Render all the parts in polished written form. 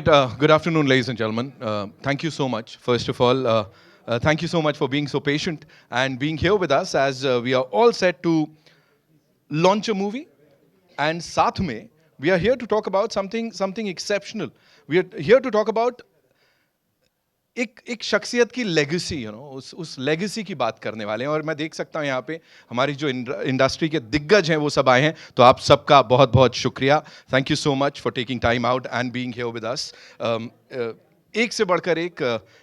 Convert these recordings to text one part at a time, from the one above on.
right, good afternoon, ladies and gentlemen. Thank you so much. First of all, thank you so much for being so patient and being here with us as we are all set to launch a movie. And साथ में, we are here to talk about something exceptional. We are here to talk about एक शख्सियत की legacy, उस legacy की बात करने वाले हैं. और मैं देख सकता हूं यहाँ पे हमारी जो इंडस्ट्री के दिग्गज हैं वो सब आए हैं. तो आप सबका बहुत बहुत शुक्रिया. Thank you so much for taking time out and being here with अस. एक से बढ़कर एक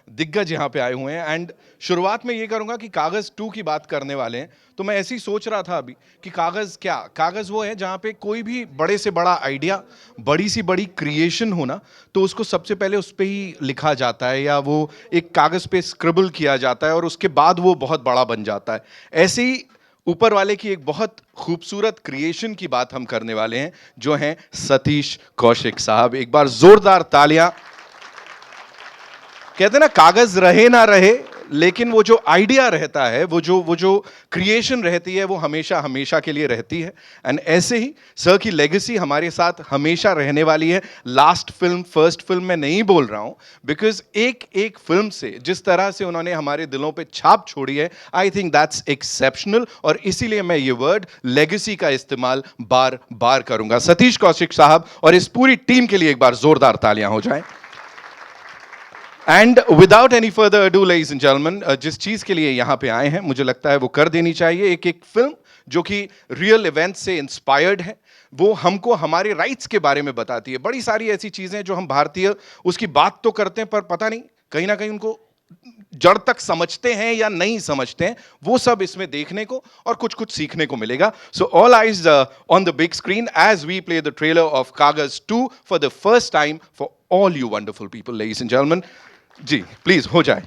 दिग्गज यहाँ पे आए हुए हैं. एंड शुरुआत में ये करूँगा कि कागज़ 2 की बात करने वाले हैं. तो मैं ऐसे ही सोच रहा था अभी कि कागज़ वो है जहाँ पे कोई भी बड़े से बड़ा आइडिया, बड़ी सी बड़ी क्रिएशन हो ना, तो उसको सबसे पहले उस पर ही लिखा जाता है या वो एक कागज़ पे स्क्रिबल किया जाता है और उसके बाद वो बहुत बड़ा बन जाता है. ऐसे ही ऊपर वाले की एक बहुत खूबसूरत क्रिएशन की बात हम करने वाले हैं, जो हैं सतीश कौशिक साहब. एक बार जोरदार तालियां. कहते हैं ना, कागज रहे ना रहे, लेकिन वो जो आइडिया रहता है, वो जो क्रिएशन रहती है, वो हमेशा हमेशा के लिए रहती है. एंड ऐसे ही सर की लेगेसी हमारे साथ हमेशा रहने वाली है. लास्ट फिल्म, फर्स्ट फिल्म मैं नहीं बोल रहा हूं, बिकॉज एक फिल्म से जिस तरह से उन्होंने हमारे दिलों पे छाप छोड़ी है, आई थिंक दैट्स एक्सेप्शनल. और इसीलिए मैं ये वर्ड लेगेसी का इस्तेमाल बार बार करूंगा. सतीश कौशिक साहब और इस पूरी टीम के लिए एक बार जोरदार तालियां हो जाएं. And without any further ado, ladies and gentleman, जिस चीज के लिए यहां पे आए हैं, मुझे लगता है वो कर देनी चाहिए. एक फिल्म जो कि रियल इवेंट से इंस्पायर्ड है, वो हमको हमारे राइट्स के बारे में बताती है. बड़ी सारी ऐसी चीजें जो हम भारतीय उसकी बात तो करते हैं, पर पता नहीं कहीं ना कहीं उनको जड़ तक समझते हैं या नहीं समझते हैं. वो सब इसमें देखने को और कुछ सीखने को मिलेगा. So all eyes on the big screen as we play the trailer of Kaagaz 2 for the first time for all you wonderful people. Ladies and gentleman, जी प्लीज हो जाए.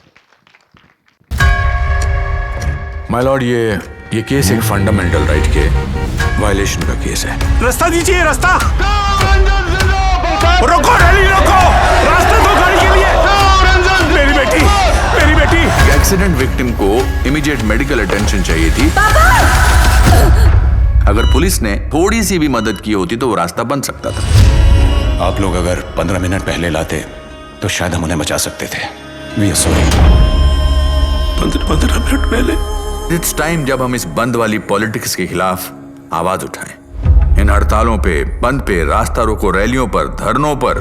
माय लॉर्ड, ये केस एक फंडामेंटल राइट के violation का case है. रास्ता दीजिए, रास्ता रोको, रैली रोको, रास्ता दो गाड़ी के लिए. मेरी बेटी. एक्सीडेंट विक्टिम को इमीडिएट मेडिकल अटेंशन चाहिए थी. अगर पुलिस ने थोड़ी सी भी मदद की होती तो वो रास्ता बन सकता था. आप लोग अगर 15 मिनट पहले लाते तो शायद हम उन्हें बचा सकते थे. We are sorry. 15 मिनट पहले. इट्स टाइम जब हम इस बंद वाली पॉलिटिक्स के खिलाफ आवाज उठाएं. इन हड़तालों पे, बंद पे, रास्ता रोको रैलियों पर, धरनों पर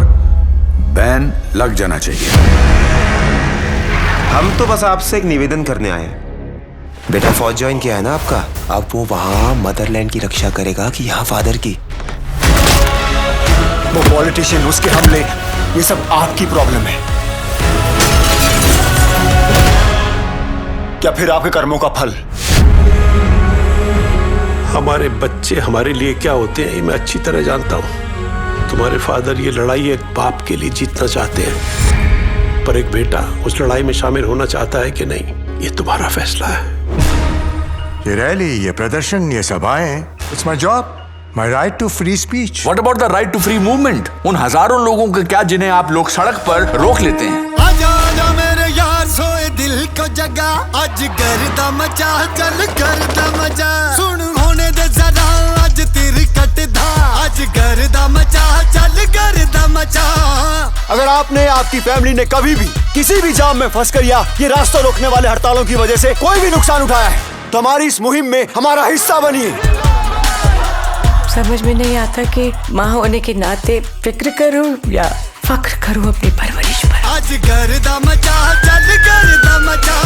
बैन लग जाना चाहिए. हम तो बस आपसे एक निवेदन करने आए हैं. बेटा फौज ज्वाइन किया है ना आपका, अब वो वहां मदरलैंड की रक्षा करेगा कि यहाँ फादर की. वो पॉलिटिशियन, उसके हमले, ये सब आपकी प्रॉब्लम है. क्या फिर आपके कर्मों का फल? हमारे बच्चे हमारे लिए क्या होते हैं ये मैं अच्छी तरह जानता हूँ. तुम्हारे फादर ये लड़ाई एक बाप के लिए जीतना चाहते हैं, पर एक बेटा उस लड़ाई में शामिल होना चाहता है कि नहीं, ये तुम्हारा फैसला है. ये रैली, ये प्रदर्शन, ये सभाएं, it's my job, my right to free speech. What about the right to free movement? उन हजारों लोगों के क्या जिन्हें आप लोग सड़क पर रोक लेते हैं. आजा आजा मेरे यार, सोए दिल को जगा, आज करदा मचा, चल करदा मचा. सुन होने दे जरा, आज तेरी कटदा, आज करदा मचा, चल करदा मचा. अगर आपने, आपकी फैमिली ने कभी भी किसी भी जाम में फंसकर या ये रास्ता रोकने वाले हड़तालों की वजह से कोई भी नुकसान उठाया है, तो हमारी इस मुहिम में हमारा हिस्सा बनिए. समझ में नहीं आता कि माँ होने के नाते फिक्र करूं या फख्र करूं अपनी परवरिश पर. आज करदा मचा, चल करदा मचा.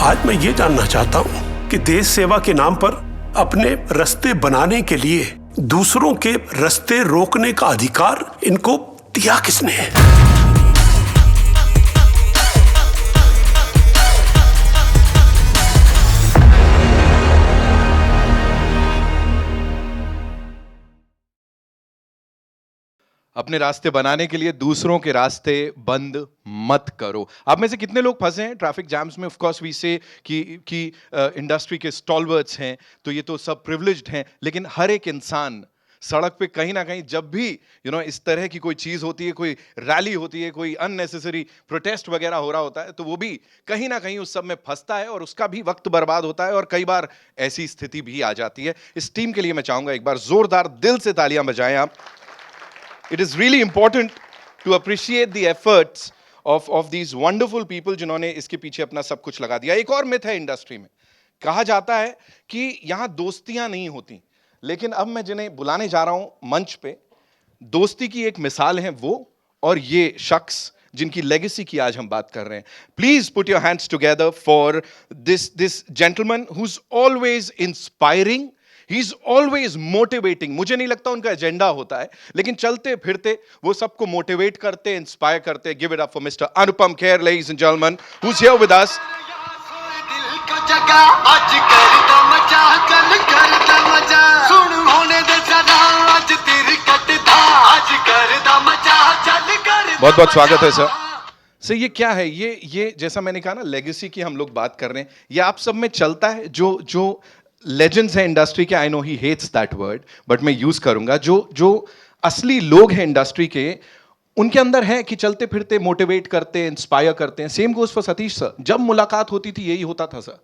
आज मैं ये जानना चाहता हूँ कि देश सेवा के नाम पर अपने रास्ते बनाने के लिए दूसरों के रास्ते रोकने का अधिकार इनको दिया किसने है? अपने रास्ते बनाने के लिए दूसरों के रास्ते बंद मत करो. आप में से कितने लोग फंसे हैं ट्रैफिक जैम्स में? ऑफ कोर्स वी से कि इंडस्ट्री के स्टॉलवर्ट्स हैं, तो ये तो सब प्रिविलेज्ड हैं, लेकिन हर एक इंसान सड़क पे कहीं ना कहीं जब भी इस तरह की कोई चीज़ होती है, कोई रैली होती है, कोई अननेसेसरी प्रोटेस्ट वगैरह हो रहा होता है, तो वो भी कहीं ना कहीं उस सब में फंसता है और उसका भी वक्त बर्बाद होता है और कई बार ऐसी स्थिति भी आ जाती है. इस टीम के लिए मैं चाहूंगा एक बार जोरदार दिल से तालियां बजाएं आप. it is really important to appreciate the efforts of these wonderful people जिन्होंने इसके पीछे अपना सब कुछ लगा दिया. एक और मिथ है इंडस्ट्री में, कहा जाता है कि यहाँ दोस्तियां नहीं होती, लेकिन अब मैं जिन्हें बुलाने जा रहा हूं मंच पे, दोस्ती की एक मिसाल है वो, और ये शख्स जिनकी लेगेसी की आज हम बात कर रहे हैं. Please put your hands together for this gentleman who is always inspiring, he is always motivating. मुझे नहीं लगता उनका एजेंडा होता है, लेकिन चलते फिरते वो सबको मोटिवेट करते, इंस्पायर करते. Give it up for mister Anupam Kher, ladies and gentleman, who is here with अस. बहुत बहुत स्वागत है सर. सर ये क्या है, ये जैसा मैंने कहा ना, लेगेसी की हम लोग बात कर रहे हैं, ये आप सब में चलता है? जो लेजेंड्स हैं इंडस्ट्री के, I know he hates that word but मैं यूज करूंगा, जो असली लोग हैं इंडस्ट्री के, उनके अंदर है कि चलते फिरते मोटिवेट करते, इंस्पायर करते हैं. Same goes for Satish sir. जब मुलाकात होती थी यही होता था सर.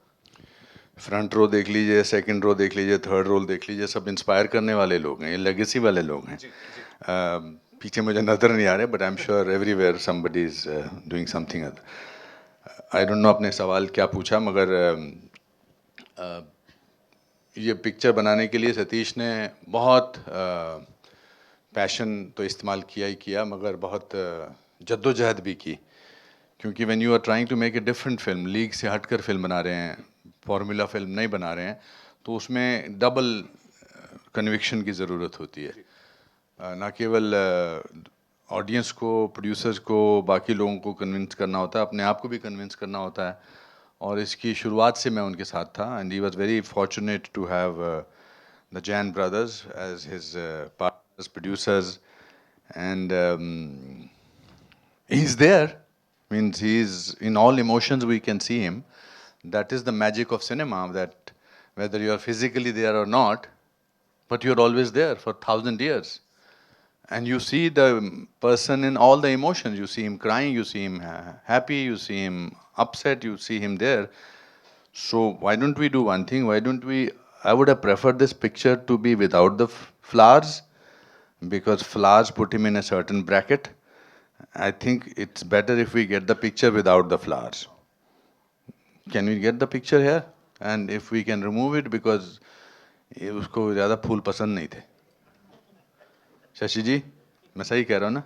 फ्रंट रो देख लीजिए, सेकंड रो देख लीजिए, थर्ड रो देख लीजिए, सब इंस्पायर करने वाले लोग हैं, ये लेगेसी वाले लोग हैं. पीछे मुझे नजर नहीं आ रहे, but I am sure everywhere somebody is doing something other. I don't know आपने सवाल क्या पूछा, मगर ये पिक्चर बनाने के लिए सतीश ने बहुत पैशन तो इस्तेमाल किया ही किया, मगर बहुत जद्दोजहद भी की. क्योंकि when you are trying to make a different film, league से हटकर फिल्म बना रहे हैं, फॉर्मूला फिल्म नहीं बना रहे हैं, तो उसमें डबल कन्विक्शन की ज़रूरत होती है. ना केवल ऑडियंस को, प्रोड्यूसर्स को, बाकी लोगों को कन्विंस करना होता है, अपने आप को भी कन्विंस करना होता है. और इसकी शुरुआत से मैं उनके साथ था, and he was very fortunate to have the Jain brothers as his partners, producers, and he is there, means he is in all emotions, we can see him. That is the magic of cinema, that whether you are physically there or not, but you are always there for 1,000 years. And you see the person in all the emotions. You see him crying, you see him happy, you see him upset, you see him there. So why don't we do one thing? Why don't we, I would have preferred this picture to be without the flowers, because flowers put him in a certain bracket. I think it's better if we get the picture without the flowers. Can we get the picture here? And if we can remove it, because ये उसको ज़्यादा फूल पसंद नहीं थे. शशि जी, मैं सही कह रहा हूँ ना?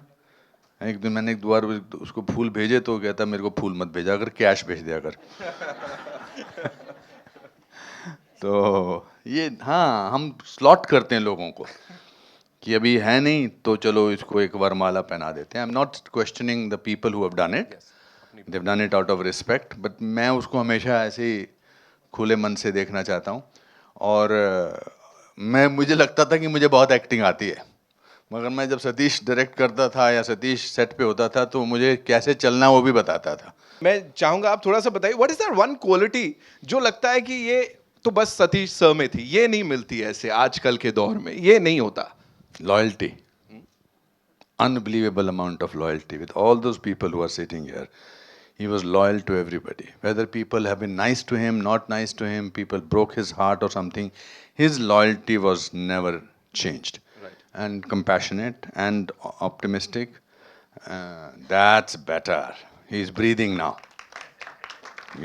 एक दिन मैंने एक बार उसको फूल भेजे तो कहता मेरे को फूल मत भेजा कर, कैश भेज दिया कर. तो ये हाँ, हम स्लॉट करते हैं लोगों को कि अभी है नहीं तो चलो इसको एक वरमाला पहना देते हैं. I am not questioning the people who have done it, they've done it out of respect, but मैं उसको हमेशा ऐसे ही खुले मन से देखना चाहता हूँ. और मुझे लगता था कि मुझे बहुत एक्टिंग आती है, मगर मैं जब सतीश डायरेक्ट करता था या सतीश सेट पे होता था तो मुझे कैसे चलना वो भी बताता था. मैं चाहूंगा आप थोड़ा सा बताइए, what is that one quality जो लगता है कि ये तो बस सतीश सर में थी, ये नहीं मिलती ऐसे आजकल के दौर में, ये नहीं होता? Loyalty. Unbelievable amount of loyalty with all those people who are sitting here. He was loyal to everybody. Whether people have been nice to him, not nice to him, people broke his heart or something, his loyalty was never changed. Right. And compassionate and optimistic. That's better. He's breathing now.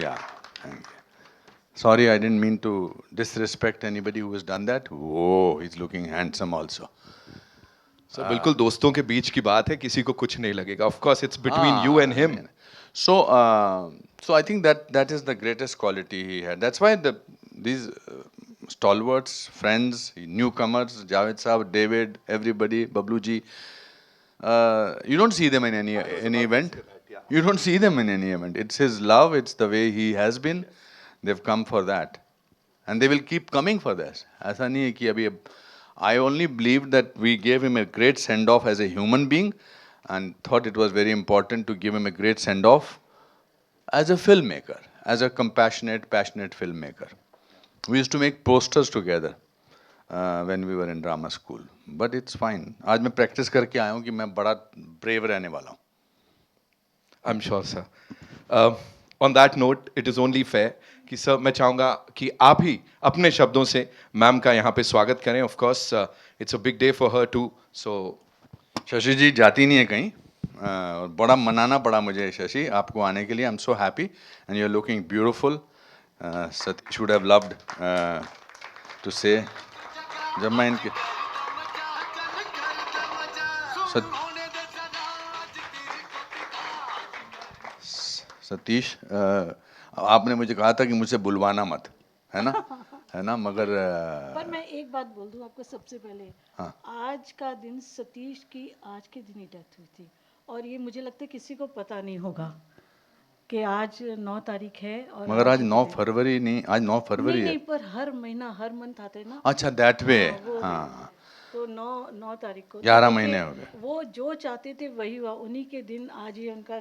Yeah. Thank you. Sorry, I didn't mean to disrespect anybody who has done that. Oh, he's looking handsome also. So, बिल्कुल दोस्तों के बीच की बात है, किसी को कुछ नहीं लगेगा. Of course, it's between you and him. So I think that is the greatest quality he had. That's why these stalwarts, friends, newcomers, Javed Saab, David, everybody, Bablu ji, you don't see them in any event. You don't see them in any event. It's his love. It's the way he has been. They've come for that, and they will keep coming for this. ऐसा नहीं है कि अभी I only believed that we gave him a great send-off as a human being, and thought it was very important to give him a great send-off as a filmmaker, as a compassionate, passionate filmmaker. We used to make posters together when we were in drama school. But it's fine. आज मैं practice करके आया हूँ कि मैं बड़ा brave रहने वाला हूँ. I'm sure, sir. On that note, it is only fair कि सर मैं चाहूँगा कि आप ही अपने शब्दों से मैम का यहाँ पे स्वागत करें. Of course, it's a big day for her too. So Shashi जी जाती नहीं है कहीं, और बड़ा मनाना पड़ा मुझे शशि आपको आने के लिए. I am so happy and you are looking beautiful. Satish would have loved to say, जब मैं इनके सतीश आपने मुझे कहा था कि मुझसे बुलवाना मत, है ना, है ना, मगर पर मैं एक बात बोल दूं आपको सबसे पहले. हाँ. आज का दिन सतीश की आज के दिन ही डेथ हुई थी, और ये मुझे लगता है किसी को पता नहीं होगा कि आज 9 तारीख है. और मगर आज 9 फरवरी नहीं, आज 9 फरवरी नहीं, है. नहीं, पर हर महीना हर मंथ आते हैं ना. अच्छा दैट वे. वो हाँ, तो 9 तारीख को 11 महीने हो गए. वो जो चाहते थे वही हुआ. उन्हीं के दिन आज ही उनका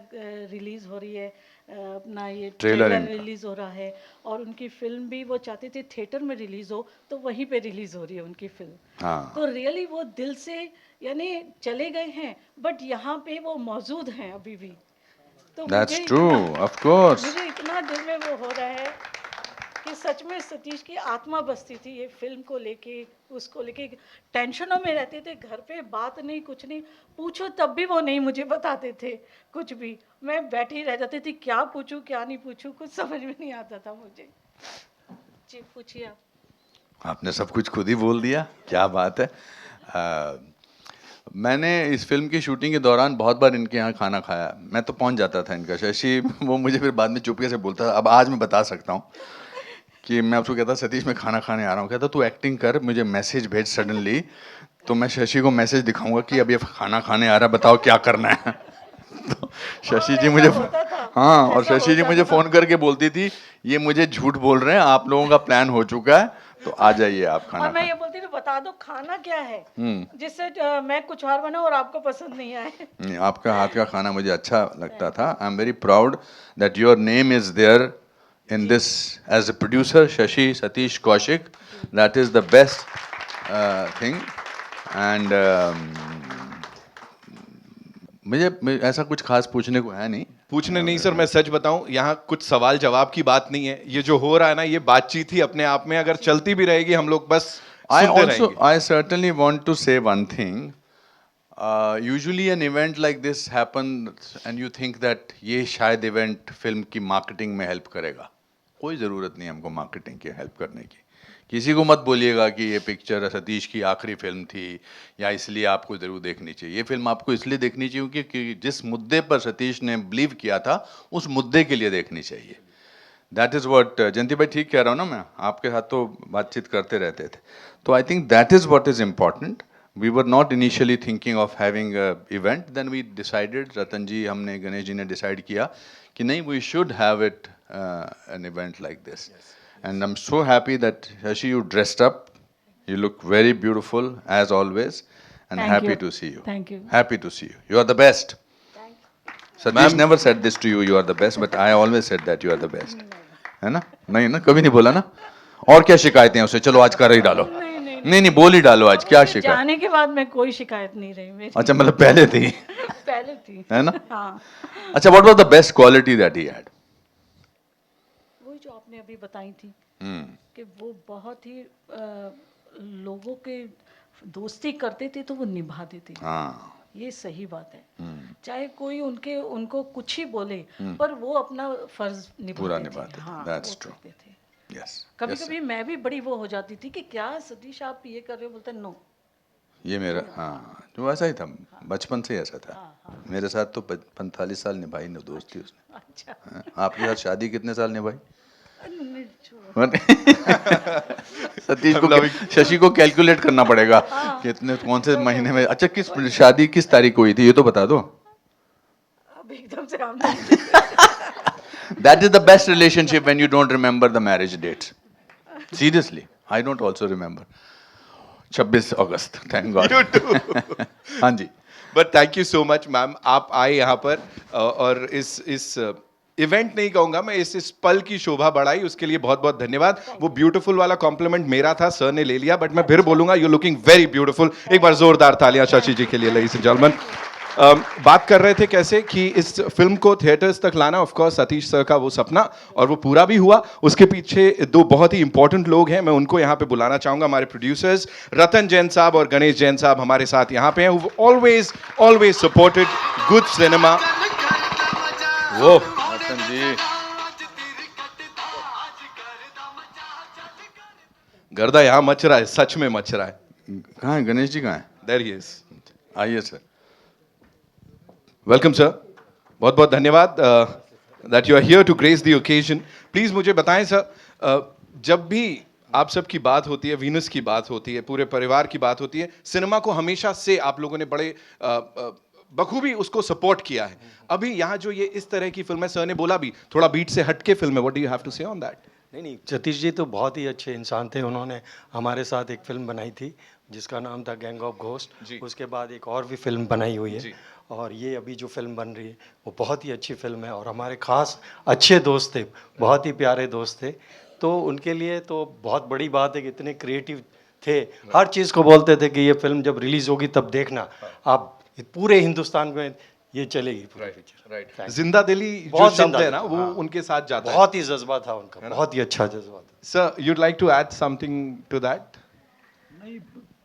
रिलीज हो रही है, अपना ये ट्रेलर रिलीज हो रहा है. और उनकी फिल्म भी वो चाहते थे थिएटर में रिलीज हो, तो वहीं पे रिलीज हो रही है उनकी फिल्म. हाँ. तो रियली वो दिल से यानी चले गए हैं, बट यहाँ पे वो मौजूद हैं अभी भी. तो दैट्स ट्रू, ऑफ कोर्स. मुझे इतना दिल में वो हो रहा है कि सच में सतीश की आत्मा बसती थी ये फिल्म को लेके, उसको लेके. टेंशनों में रहते थे, घर पे बात नहीं, कुछ नहीं पूछो तब भी वो नहीं मुझे बताते थे कुछ भी. मैं बैठी रह जाती थी, क्या पूछूं क्या नहीं पूछूं, कुछ समझ में नहीं आता था मुझे. जी पूछिए आप. आपने सब कुछ खुद ही बोल दिया, क्या बात है. मैंने इस फिल्म की शूटिंग के दौरान बहुत बार इनके यहाँ खाना खाया. मैं तो पहुँच जाता था इनका. शशि वो मुझे फिर बाद में चुपके से बोलता था. अब आज मैं बता सकता हूँ कि मैं उसको कहता सतीश मैं खाना खाने आ रहा हूँ. कहता तू एक्टिंग कर, मुझे मैसेज भेज सडनली, तो मैं शशि को मैसेज दिखाऊंगा कि अब ये खाना खाने आ रहा है, बताओ क्या करना है. तो शशि जी मुझे, हाँ, और शशि जी मुझे फ़ोन करके बोलती थी ये मुझे झूठ बोल रहे हैं, आप लोगों का प्लान हो चुका है, तो आ जाइए आप खाना. और मैं ये बोलती थी बता दो खाना क्या है, जिससे मैं कुछ और बनाऊं और आपको पसंद नहीं आए. नहीं, आपका हाथ का खाना मुझे अच्छा लगता था. I am very proud that your name is there in this as a producer. Shashi Satish Kaushik, that is the best thing. And मुझे ऐसा कुछ खास पूछने को है नहीं. पूछने नहीं सर, मैं सच बताऊं यहाँ कुछ सवाल जवाब की बात नहीं है. ये जो हो रहा है ना, ये बातचीत ही अपने आप में अगर चलती भी रहेगी, हम लोग बस सुनते रहेंगे. I certainly want to say one thing. Usually an event like this happens and you think that ये शायद event फिल्म की मार्केटिंग में हेल्प करेगा. कोई ज़रूरत नहीं हमको मार्केटिंग की हेल्प करने की. किसी को मत बोलिएगा कि ये पिक्चर सतीश की आखिरी फिल्म थी या इसलिए आपको ज़रूर देखनी चाहिए. ये फिल्म आपको इसलिए देखनी चाहिए क्योंकि जिस मुद्दे पर सतीश ने बिलीव किया था उस मुद्दे के लिए देखनी चाहिए. That is what. जयंती भाई ठीक कह रहा हूँ ना, मैं आपके साथ तो बातचीत करते रहते थे. तो I think that is what is important. We were not initially thinking of having a event. Then we decided, रतन जी, हमने, गणेश जी ने decide किया कि नहीं, we should have it an event like this. And I'm so happy that Shashi, you dressed up. You look very beautiful as always, and Thank happy you. to see you. Thank you. Happy to see you. You are the best. Satish never said this to you. You are the best, but I always said that you are the best. है ना? नहीं ना, कभी नहीं बोला ना. और क्या शिकायतें हैं उसे? चलो आज कर ही डालो. नहीं बोल ही डालो आज. क्या शिकायत? जाने के बाद में कोई शिकायत नहीं रही मेरी. अच्छा, मतलब पहले थी. पहले थी, है ना? हाँ. अच्छा, what was the best quality that he had? वही जो आपने अभी बताई थी कि वो बहुत ही लोगों के दोस्ती करते थे तो वो निभाते थे. हाँ. ये सही बात है. चाहे कोई उनको कुछ ही बोले, पर वो अपना फर्ज पूरा निभाते निभाते थे. हाँ, That's वो true. करते थे. Yes. कभी Yes, कभी मैं भी बड़ी वो हो जाती थी कि क्या सतीश आप ये कर रहे हो, बोलते नो. ये मेरा, हाँ, जो ऐसा ही था, बचपन से ऐसा था. मेरे साथ तो 45 साल निभाई न दोस्ती उसने. अच्छा. हाँ, आपके साथ शादी कितने साल निभाई? नहीं, छोड़ो. सतीश को, शशि को कैलकुलेट करना पड़ेगा कितने, कौन से महीने में. अच्छा, किस शादी किस तारीख को हुई थी ये तो बता दो. अब एकदम से हम That is the best relationship when you don't remember the marriage dates. Seriously, I don't also remember. 26 August, thank God. You too. हाँ जी. But thank you so much ma'am, आप आए यहाँ पर और इस इवेंट नहीं कहूँगा मैं, इस पल की शोभा बढ़ाई, उसके लिए बहुत बहुत धन्यवाद. वो ब्यूटीफुल वाला कॉम्प्लीमेंट मेरा था, सर ने ले लिया, बट मैं फिर बोलूंगा यू लुकिंग वेरी ब्यूटीफुल. एक बार जोरदार तालियां शशि जी के लिए, लेडीज एंड जेंटलमैन. बात कर रहे थे कैसे कि इस फिल्म को थिएटर्स तक लाना, ऑफ कोर्स सतीश सर का वो सपना, और वो पूरा भी हुआ। उसके पीछे दो बहुत ही इंपॉर्टेंट लोग हैं, मैं उनको यहाँ पे बुलाना चाहूंगा। हमारे प्रोड्यूसर्स रतन जैन साहब और गणेश जैन साहब हमारे साथ यहाँ पे हैं, who always supported good cinema. वो रतन जी, गर्दा यहाँ मच रहा है, सच में मच रहा है। कहाँ है गणेश जी, कहाँ है? There he is. आइए सर। वेलकम सर, बहुत बहुत धन्यवाद that you are here to grace the occasion. Please मुझे बताएं सर, जब भी आप सबकी बात होती है, वीनस की बात होती है, पूरे परिवार की बात होती है, सिनेमा को हमेशा से आप लोगों ने बड़े बखूबी उसको सपोर्ट किया है। अभी यहाँ जो ये इस तरह की फिल्म है, सर ने बोला भी थोड़ा बीट से हटके फिल्म है, what do you have to say on that? नहीं, सतीश जी तो बहुत ही अच्छे इंसान थे। उन्होंने हमारे साथ एक फिल्म बनाई थी जिसका नाम था गैंग ऑफ घोस्ट। उसके बाद एक और भी फिल्म बनाई हुई है, और ये अभी जो फिल्म बन रही है वो बहुत ही अच्छी फिल्म है। और हमारे खास अच्छे दोस्त थे, बहुत ही प्यारे दोस्त थे, तो उनके लिए तो बहुत बड़ी बात है कि इतने क्रिएटिव थे, हर चीज़ को बोलते थे कि ये फिल्म जब रिलीज़ होगी तब देखना आप, पूरे हिंदुस्तान में ये चलेगी पूरी पिक्चर। जिंदा दिली जो शब्द है ना, वो उनके साथ जाता है। बहुत ही जज्बा था उनका, बहुत ही अच्छा जज्बा था। Sir, you'd like to add something to that? नहीं,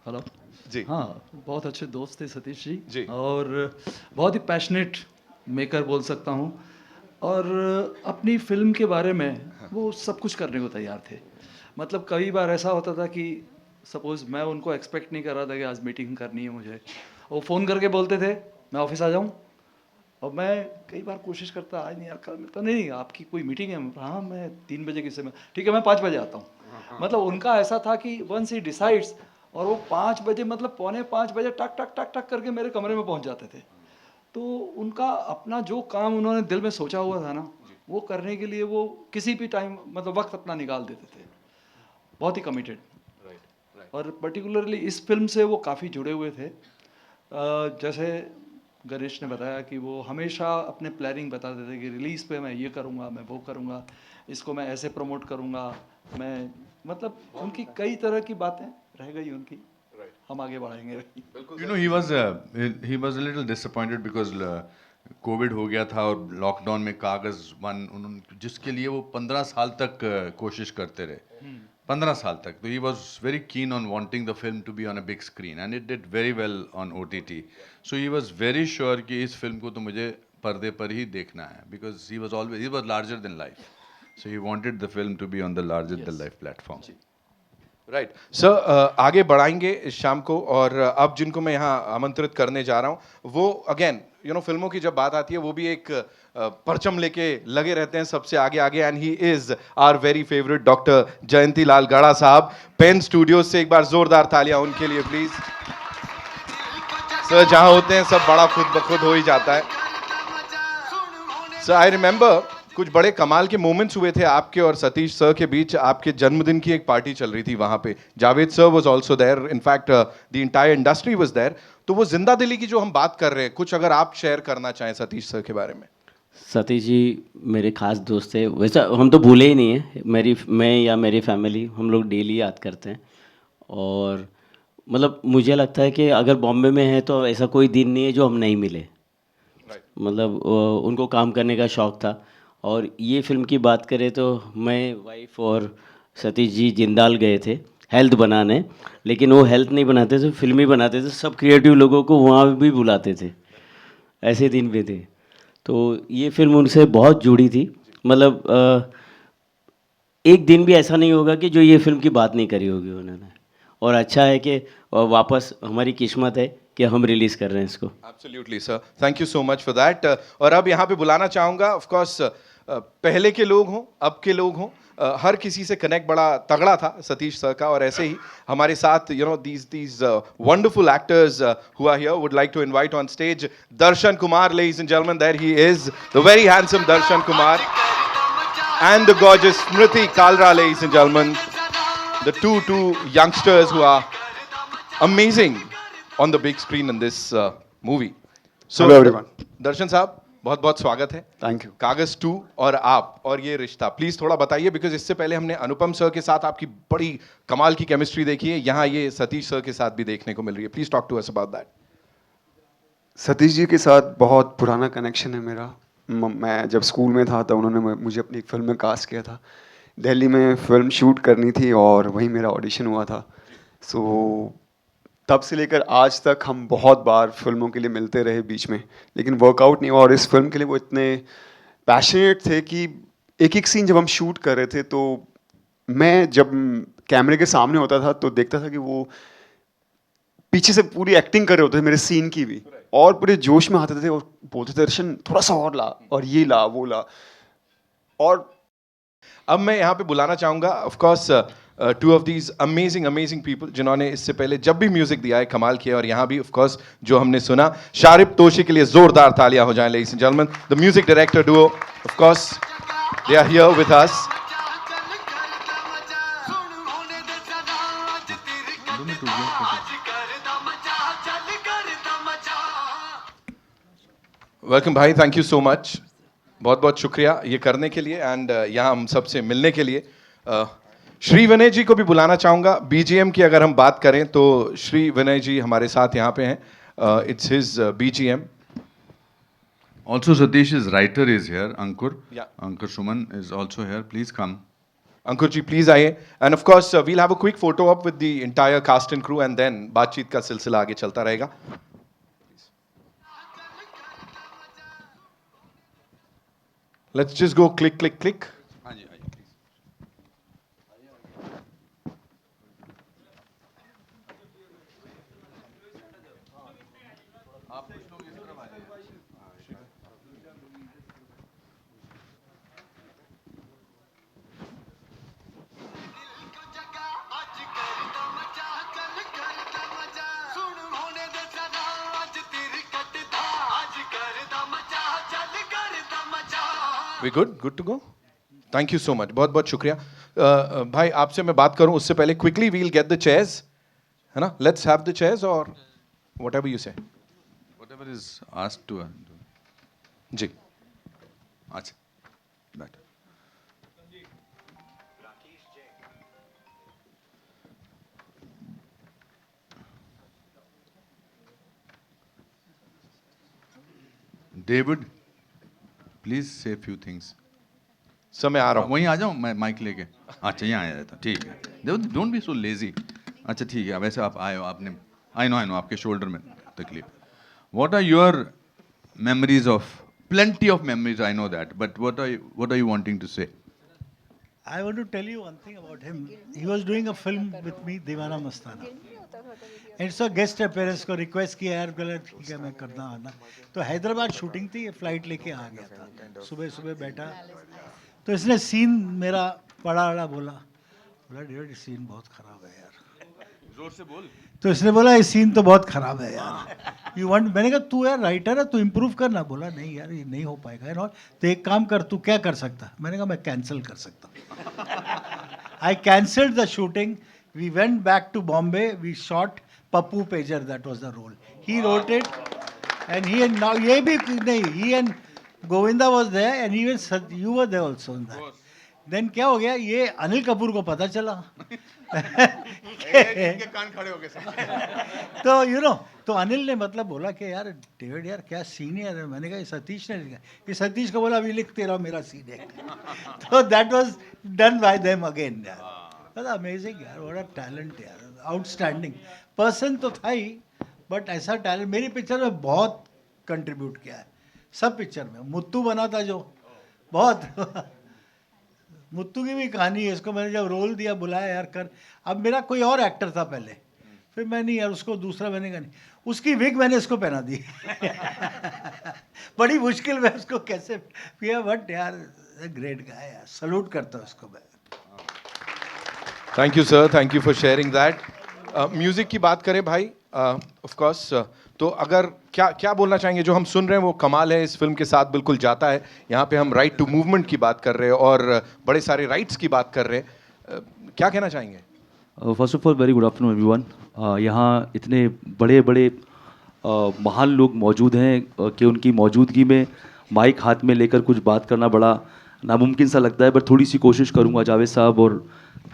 हेलो जी। हाँ, बहुत अच्छे दोस्त थे सतीश जी। जी, और बहुत ही पैशनेट मेकर बोल सकता हूँ, और अपनी फिल्म के बारे में वो सब कुछ करने को तैयार थे। मतलब कई बार ऐसा होता था कि सपोज मैं उनको एक्सपेक्ट नहीं कर रहा था कि आज मीटिंग करनी है मुझे, वो फ़ोन करके बोलते थे मैं ऑफिस आ जाऊँ, और मैं कई बार कोशिश करता आज नहीं यार, कल तो नहीं, आपकी कोई मीटिंग है? हाँ, मैं 3 बजे किसी में, ठीक है मैं 5 बजे आता हूँ। मतलब उनका ऐसा था कि वंस ही डिसाइड्स, और वो 5 बजे मतलब 4:45 बजे टक टक टक टक करके मेरे कमरे में पहुँच जाते थे। तो उनका अपना जो काम उन्होंने दिल में सोचा हुआ था ना, वो करने के लिए वो किसी भी टाइम मतलब वक्त अपना निकाल देते थे, बहुत ही कमिटेड। और पर्टिकुलरली इस फिल्म से वो काफ़ी जुड़े हुए थे। जैसे गणेश ने बताया कि वो हमेशा अपने प्लानिंग बताते थे कि रिलीज़ पे मैं ये करूँगा, मैं वो करूँगा, इसको मैं ऐसे प्रमोट करूँगा, मैं मतलब उनकी कई तरह की बातें रह गई उनकी, हम आगे बढ़ाएंगे। You know, he was a little disappointed because Covid हो गया था और लॉकडाउन में कागज जिसके लिए वो 15 साल तक कोशिश करते रहे, 15 साल तक। तो he was very keen on wanting the film to be on a big screen, and it did very well on OTT। So he was very sure कि इस फिल्म को तो मुझे पर्दे पर ही देखना है, because he was larger than life, so he wanted the film to be on the larger than life platform. Right sir, आगे बढ़ाएंगे इस शाम को, और अब जिनको मैं यहाँ आमंत्रित करने जा रहा हूँ, वो अगेन फिल्मों की जब बात आती है वो भी एक परचम लेके लगे रहते हैं सबसे आगे आगे, and he is our very favourite doctor Jayanti Lal Gada sahab. Pen studio से एक बार जोरदार तालियां उनके लिए प्लीज। सर जहां होते हैं सब बड़ा खुद ब खुद हो ही जाता है। सर आई रिमेंबर कुछ बड़े कमाल के मोमेंट्स हुए थे आपके और सतीश सर के बीच। आपके जन्मदिन की एक पार्टी चल रही थी वहां पे, Javed sir was also there, in fact the entire industry was there. तो वो जिंदा दिली की जो हम बात कर रहे हैं, कुछ अगर आप शेयर करना चाहें सतीश सर के बारे में। सतीश जी मेरे खास दोस्त थे, वैसा हम तो भूले ही नहीं हैं। मैं या मेरी फैमिली हम लोग डेली याद करते हैं, और मतलब मुझे लगता है कि अगर बॉम्बे में है तो ऐसा कोई दिन नहीं है जो हम नहीं मिले। मतलब उनको काम करने का शौक़ था। और ये फिल्म की बात करें तो मैं, वाइफ और सतीश जी जिंदाल गए थे हेल्थ बनाने, लेकिन वो हेल्थ नहीं बनाते थे, फिल्म ही बनाते थे। सब क्रिएटिव लोगों को वहाँ भी बुलाते थे, ऐसे दिन भी थे। तो ये फिल्म उनसे बहुत जुड़ी थी। मतलब एक दिन भी ऐसा नहीं होगा कि जो ये फिल्म की बात नहीं करी होगी उन्होंने। और अच्छा है कि वापस हमारी किस्मत है कि हम रिलीज़ कर रहे हैं इसको। Absolutely sir, thank you so much for that. और अब यहाँ पे बुलाना चाहूँगा, ऑफ कोर्स पहले के लोग हों, अब के लोग हों, हर किसी से कनेक्ट बड़ा तगड़ा था सतीश सर का। और ऐसे ही हमारे साथ these wonderful actors who are here, would like to invite on stage Darshan Kumar, ladies and gentlemen. There he is, the very handsome Darshan Kumar, and the gorgeous Smriti Kalra, ladies and gentlemen. The two youngsters who are amazing on the big screen in this movie. So, hello everyone. Darshan साहब, बहुत बहुत स्वागत है। Thank you. कागज 2 और आप और ये रिश्ता, प्लीज थोड़ा बताइए, बिकॉज इससे पहले हमने अनुपम सर के साथ आपकी बड़ी कमाल की केमिस्ट्री देखी है, यहाँ ये सतीश सर के साथ भी देखने को मिल रही है। Please talk to us about that. Satish ji के साथ बहुत पुराना कनेक्शन है मेरा। मैं जब स्कूल में था तो उन्होंने मुझे अपनी एक फिल्म में कास्ट किया था। दिल्ली में फिल्म शूट करनी थी और वहीं मेरा ऑडिशन हुआ था। सो तब से लेकर आज तक हम बहुत बार फिल्मों के लिए मिलते रहे बीच में, लेकिन वर्कआउट नहीं हुआ। और इस फिल्म के लिए वो इतने पैशनेट थे कि एक एक सीन जब हम शूट कर रहे थे तो मैं जब कैमरे के सामने होता था तो देखता था कि वो पीछे से पूरी एक्टिंग कर रहे होते थे मेरे सीन की भी, और पूरे जोश में आते थे और बोलते थे दर्शन थोड़ा सा और ला, और ये ला वो ला। और अब मैं यहाँ पे बुलाना चाहूँगा of course two of these amazing people जिन्होंने इससे पहले जब भी म्यूजिक दिया है कमाल किया, और यहाँ भी ऑफ कोर्स जो हमने सुना, शारिब तोशी के लिए जोरदार तालियां हो जाएं ladies and gentleman, the music director duo. Of course they are here with us. Welcome भाई, थैंक यू सो मच, बहुत बहुत शुक्रिया ये करने के लिए एंड यहाँ हम सबसे मिलने के लिए। श्री विनय जी को भी बुलाना चाहूँगा। बीजीएम की अगर हम बात करें तो श्री विनय जी हमारे साथ यहाँ पे हैं। It's his BGM. Also Satish's writer is here, Ankur. Yeah. Ankur Suman is also here. Please come. Ankur ji please आइए। And of course we'll have a quick photo op with the entire cast and crew and then बातचीत का सिलसिला आगे चलता रहेगा। Let's just go click click click. We good to go. Thank you so much, बहुत बहुत शुक्रिया। भाई आपसे मैं बात करूं उससे पहले quickly we'll get the cheers, है ना? लेट्स हैव द चेयर्स और whatever you say. Whatever is asked to do. जी अच्छा, बैठ। David, please say a few things. Sir मैं आ रहा हूँ। वहीं आ जाऊँ मैं माइक लेके। अच्छा यहाँ आया था, ठीक है। Don't be so lazy. अच्छा ठीक है, वैसे आप आए हो, आपने आई नो आपके शोल्डर में तकलीफ। What are your memories of, plenty of memories, I know that, but what are you wanting to say? I want to tell you one thing about him. He was doing a film with me, Deewana Mastana. And so guest appearance को request किया यार, बोला ठीक है मैं करना आना। तो हैदराबाद शूटिंग थी, फ्लाइट लेके आ गया था। सुबह बैठा तो इसने सीन मेरा पढ़ा बोला डेविड सीन बहुत खराब है यार। जोर से बोल। तो इसने बोला ये सीन तो बहुत खराब है यार, यू वांट। मैंने कहा तू यार राइटर है, तू इम्प्रूव करना। बोला नहीं यार ये नहीं हो पाएगा एंड ऑल। तो एक काम कर, तू क्या कर सकता? मैंने कहा मैं कैंसिल कर सकता। I cancelled the shooting. We went back to Bombay, we shot Pappu Pager, that was the role. He wrote it, and he and now ये भी नहीं, he and Govinda was there, and even you were there also in that. Then क्या हो गया? ये अनिल कपूर को पता चला। कान खड़े हो गए। तो you know, तो अनिल ने मतलब बोला कि यार डेविड यार क्या सीन है यार। मैंने कहा ये सतीश ने लिखा। ये सतीश को बोला अभी लिखते रहो मेरा सीन है। तो that was done by them again यार। अमेजिंग यार, व्हाट अ टैलेंट यार, आउटस्टैंडिंग पर्सन तो था ही, बट ऐसा टैलेंट मेरी पिक्चर में बहुत कंट्रीब्यूट किया है। सब पिक्चर में मुत्तू बना था जो, बहुत मुत्तू की भी कहानी है। इसको मैंने जब रोल दिया, बुलाया यार कर। अब मेरा कोई और एक्टर था पहले, फिर मैं नहीं यार उसको दूसरा मैंने कहा नहीं, उसकी विग मैंने इसको पहना दी। बड़ी मुश्किल में उसको कैसे किया, बट यार ग्रेट गाय यार, सल्यूट करता हूँ उसको मैं। Thank you sir, thank you for sharing that. Music की बात करें भाई, ऑफ कोर्स तो अगर क्या बोलना चाहेंगे? जो हम सुन रहे हैं वो कमाल है, इस फिल्म के साथ बिल्कुल जाता है। यहाँ पे हम राइट टू मूवमेंट की बात कर रहे हैं और बड़े सारे राइट्स की बात कर रहे हैं। क्या कहना चाहेंगे? First of all very good afternoon everyone. यहाँ इतने बड़े बड़े महान लोग मौजूद हैं कि उनकी मौजूदगी में माइक हाथ में लेकर कुछ बात करना बड़ा नामुमकिन सा लगता है, बट थोड़ी सी कोशिश करूँगा। जावेद साहब और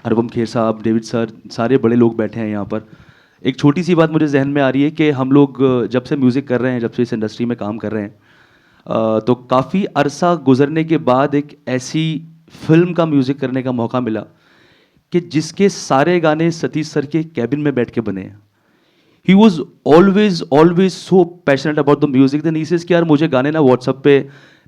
अरबम खेर साहब, डेविड सर, सारे बड़े लोग बैठे हैं यहाँ पर। एक छोटी सी बात मुझे जहन में आ रही है कि हम लोग जब से म्यूज़िक कर रहे हैं, जब से इस इंडस्ट्री में काम कर रहे हैं, तो काफ़ी अरसा गुजरने के बाद एक ऐसी फिल्म का म्यूज़िक करने का मौका मिला कि जिसके सारे गाने सतीश सर के कैबिन में बैठ के बने हैं. He was always so passionate about the music. Then he says कि यार मुझे गाने ना व्हाट्सअप पे,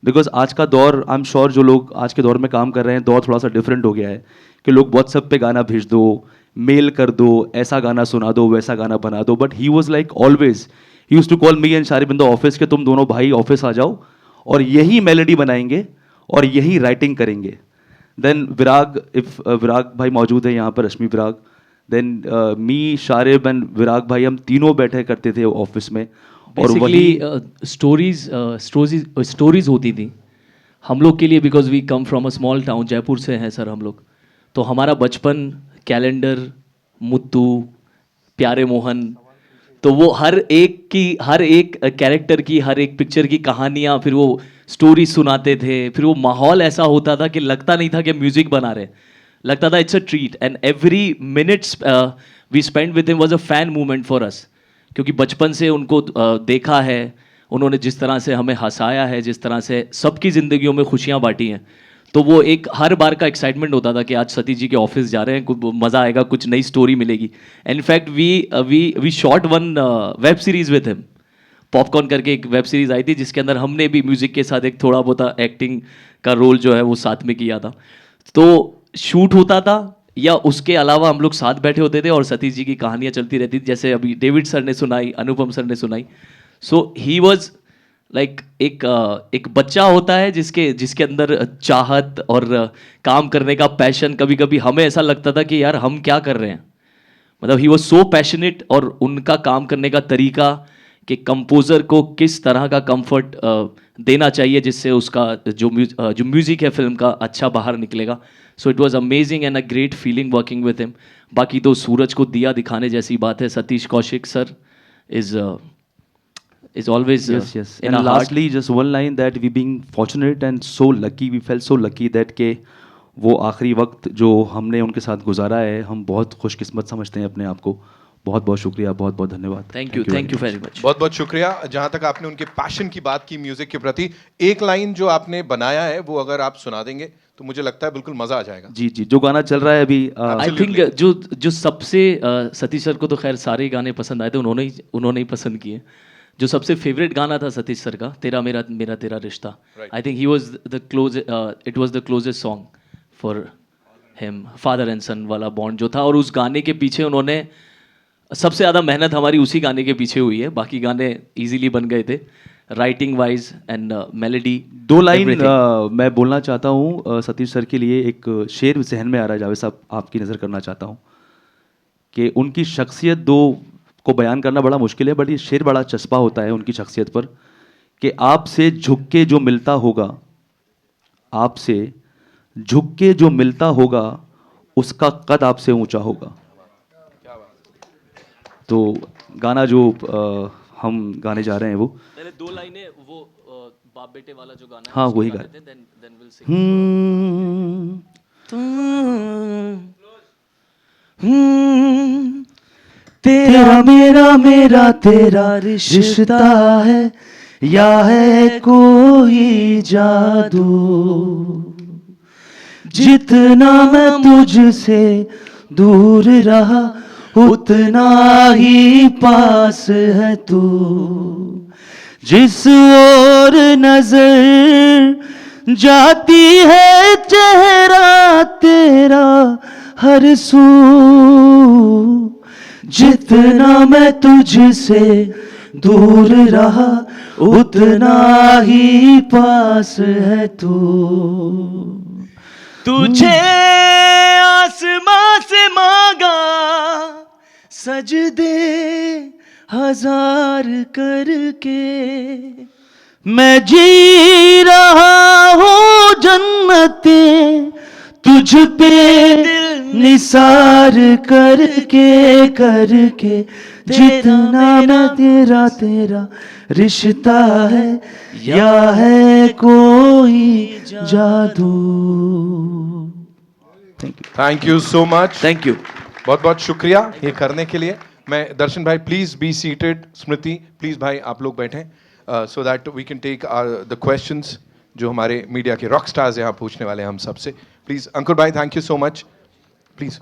बिकॉज आज का दौर, आई एम श्योर जो लोग आज के दौर में काम कर रहे हैं, दौर थोड़ा सा डिफरेंट हो गया है कि लोग व्हाट्सअप पे गाना भेज दो, मेल कर दो, ऐसा गाना सुना दो, वैसा गाना बना दो. But he was like always, he used to call me and Sharib in the office कि तुम दोनों भाई ऑफिस आ जाओ और यही मेलोडी बनाएंगे और यही राइटिंग करेंगे. देन विराग, इफ विराग भाई मौजूद है यहाँ पर, रश्मि विराग, देन मी, शारिब एंड विराग भाई, हम तीनों बैठे करते थे ऑफिस में. और वही स्टोरीज होती थी हम लोग के लिए, because we come from a small town, Jaipur से हैं सर हम लोग. तो हमारा बचपन कैलेंडर, मुत्तू, प्यारे मोहन, तो वो हर एक कैरेक्टर की, हर एक पिक्चर की कहानियाँ, फिर वो स्टोरी सुनाते थे. फिर वो माहौल ऐसा होता था कि लगता नहीं था कि म्यूजिक बना रहे, लगता था it's a treat. And every minutes we spend with him was a fan movement for us, क्योंकि बचपन से उनको देखा है, उन्होंने जिस तरह से हमें हंसाया है, जिस तरह से सबकी ज़िंदगियों में खुशियाँ बांटी हैं. तो वो एक हर बार का एक्साइटमेंट होता था कि आज सतीश जी के ऑफिस जा रहे हैं, कुछ मज़ा आएगा, कुछ नई स्टोरी मिलेगी. In fact we shot one web series with him. Popcorn करके एक वेब सीरीज़ आई थी जिसके अंदर हमने भी म्यूज़िक के साथ एक थोड़ा बहुत एक्टिंग का रोल जो है वो साथ में किया था. तो शूट होता था या उसके अलावा हम लोग साथ बैठे होते थे और सतीश जी की कहानियाँ चलती रहती थी, जैसे अभी डेविड सर ने सुनाई, अनुपम सर ने सुनाई. सो ही वॉज लाइक एक बच्चा होता है जिसके अंदर चाहत और काम करने का पैशन. कभी कभी हमें ऐसा लगता था कि यार हम क्या कर रहे हैं, मतलब ही वॉज सो पैशनेट. और उनका काम करने का तरीका कि कंपोज़र को किस तरह का कंफर्ट देना चाहिए जिससे उसका जो म्यूज़िक है फिल्म का अच्छा बाहर निकलेगा. So it was amazing and a great feeling working with him. बाकी तो सूरज को दिया दिखाने जैसी बात है. Satish Kaushik sir is always yes. in And our lastly, just one line that we being fortunate and so lucky, we felt so lucky that के वो आखिरी वक्त जो हमने उनके साथ गुजारा है, हम बहुत खुशकिस्मत समझते हैं अपने आप को. बहुत बहुत शुक्रिया, बहुत बहुत धन्यवाद. Thank you very much. बहुत बहुत शुक्रिया. जहाँ तक आपने उनके पैशन की बात की म्यूजिक के प्रति, एक लाइन जो आपने बनाया है वो अगर आप सुना देंगे तो मुझे लगता है बिल्कुल मजा आ जाएगा. जी जी, जो गाना चल रहा है अभी, आई थिंक जो सबसे सतीश सर को तो खैर सारे ही गाने पसंद आए थे, उन्होंने ही पसंद किए. जो सबसे फेवरेट गाना था सतीश सर का, तेरा मेरा मेरा तेरा रिश्ता. I think he was it was the closest song for him. Father and son वाला बॉन्ड जो था, और उस गाने के पीछे उन्होंने सबसे ज़्यादा मेहनत हमारी उसी गाने के पीछे हुई है. बाकी गाने इजीली बन गए थे writing wise and melody. 2 line मैं बोलना चाहता हूँ सतीश सर के लिए. एक शेर जहन में आ रहा है, जावेद साहब आपकी नज़र करना चाहता हूँ कि उनकी शख्सियत दो को बयान करना बड़ा मुश्किल है, बट ये शेर बड़ा चस्पा होता है उनकी शख्सियत पर कि आपसे झुक के जो मिलता होगा, आपसे झुक के जो मिलता होगा, उसका कद आपसे ऊंचा होगा. तो गाना जो हम गाने जा रहे हैं वो पहले 2 लाइनें वो बाप बेटे वाला जो गाना है, हाँ वही गाना. तेरा मेरा तेरा रिश्ता है या है कोई जादू, जितना मैं तुझसे दूर रहा उतना ही पास है तू. जिस ओर नजर जाती है चेहरा तेरा हर सू, जितना मैं तुझसे दूर रहा उतना ही पास है तू. तुझे आसमां से मांगा सजदे 1000 करके, मैं जी रहा हूँ जन्नतें तुझ पे निसार करके जितना न तेरा रिश्ता है या है कोई जादू. Thank you so much. Thank you. बहुत बहुत शुक्रिया ये करने के लिए. मैं दर्शन भाई please be seated, Smriti please भाई आप लोग बैठें so that we can take the questions जो हमारे मीडिया के रॉक स्टार्स यहाँ पूछने वाले हैं हम सबसे. प्लीज अंकुर भाई, thank you so much. Please.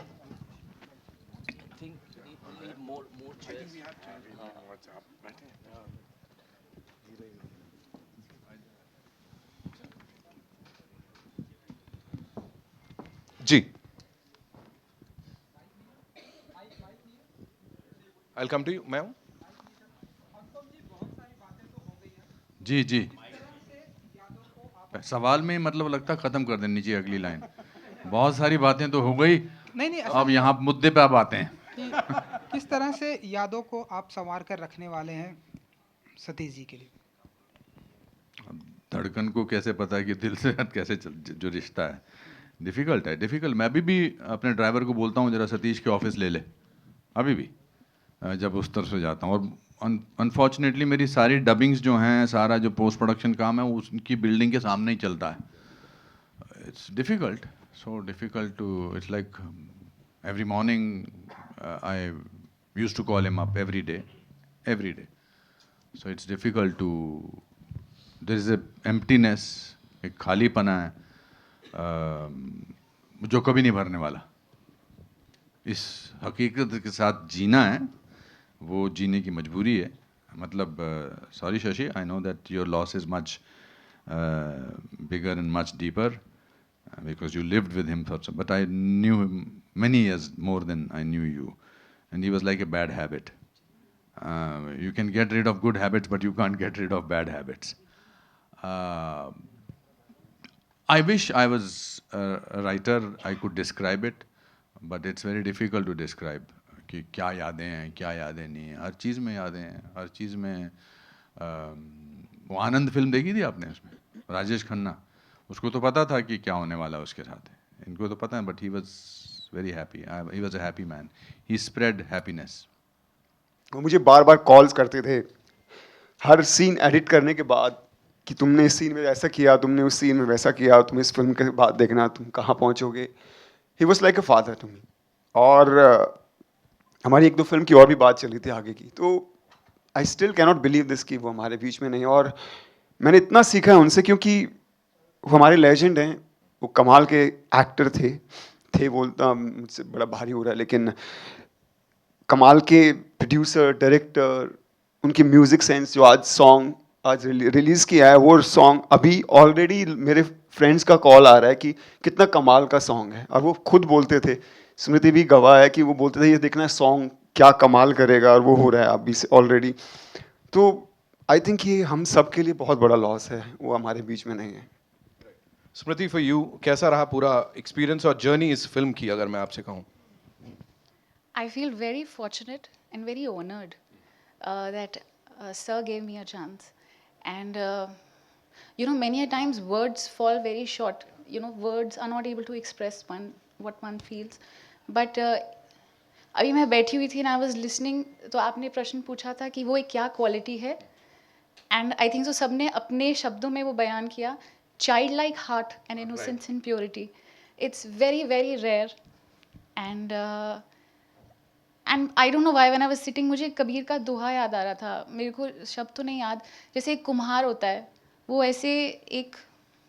जी, I'll come to you. मैं हूँ. जी जी, सवाल में मतलब लगता ख़त्म कर देनी चाहिए अगली लाइन. बहुत सारी बातें तो हो गई. नहीं, अब यहाँ मुद्दे पे अब आते हैं. कि किस तरह से यादों को आप संवार कर रखने वाले हैं सतीश जी के लिए? धड़कन को कैसे पता है कि दिल से कैसे जो रिश्ता है, डिफ़िकल्ट है, डिफ़िकल्ट. मैं अभी भी अपने ड्राइवर को बोलता हूँ जरा सतीश के ऑफिस ले ले, अभी भी जब उस तरफ से जाता हूँ. और अनफॉर्चुनेटली मेरी सारी डबिंग्स जो हैं, सारा जो पोस्ट प्रोडक्शन काम है, उनकी बिल्डिंग के सामने ही चलता है. It's difficult, so difficult too, it's like every morning I used to call him up every day. So it's difficult too, there is a emptiness, एक खालीपना है जो कभी नहीं भरने वाला. इस हकीकत के साथ जीना है, वो जीने की मजबूरी है. मतलब sorry Shashi, I know that your loss is much bigger and much deeper because you lived with him for some, but I knew him many years more than I knew you, and he was like a bad habit. You can get rid of good habits, but you can't get rid of bad habits. I wish I was a writer, I could describe it, but it's very difficult to describe. कि क्या यादें हैं, क्या यादें नहीं हैं. हर चीज़ में यादें हैं, हर चीज़ में. वो आनंद फिल्म देखी थी आपने? उसमें राजेश खन्ना, उसको तो पता था कि क्या होने वाला है उसके साथ. इनको तो पता है, but he was very happy. He was a happy man. He spread happiness. वो मुझे बार बार कॉल्स करते थे हर सीन एडिट करने के बाद कि तुमने इस सीन में ऐसा किया, तुमने उस सीन में वैसा किया, तुम इस फिल्म के बाद देखना तुम कहाँ पहुँचोगे. He was like a father to me. और हमारी एक दो फिल्म की और भी बात चली थी आगे की. तो I still cannot believe this कि वो हमारे बीच में नहीं. और मैंने इतना सीखा है उनसे, क्योंकि वो हमारे लेजेंड हैं. वो कमाल के एक्टर थे बोलता मुझसे बड़ा भारी हो रहा है, लेकिन कमाल के प्रोड्यूसर, डायरेक्टर. उनकी म्यूज़िक सेंस, जो आज रिलीज़ किया है वो सॉन्ग, अभी ऑलरेडी मेरे फ्रेंड्स का कॉल आ रहा है कि कितना कमाल का सॉन्ग है. और वो खुद बोलते थे, स्मृति भी गवाह है कि वो बोलते थे ये देखना सॉन्ग क्या कमाल करेगा, और वो हो रहा है अभी से ऑलरेडी. तो आई थिंक ये हम सब के लिए बहुत बड़ा लॉस है, वो हमारे बीच में नहीं है. स्मृति, फॉर यू कैसा रहा पूरा एक्सपीरियंस और जर्नी इस फिल्म की, अगर मैं आपसे कहूँ? I feel very fortunate and very honored that Sir gave me a chance. And many a times words fall very short. Words are not able to express what one feels. But अभी मैं बैठी हुई थी and I was listening, तो आपने प्रश्न पूछा था कि वो एक क्या क्वालिटी है. And I think so सबने अपने शब्दों में वो बयान किया, childlike heart and innocence and purity. It's very, very rare. And I don't know why when I was sitting, मुझे कबीर का दोहा याद आ रहा था. मेरे को शब्द तो नहीं याद. जैसे एक कुम्हार होता है, वो ऐसे एक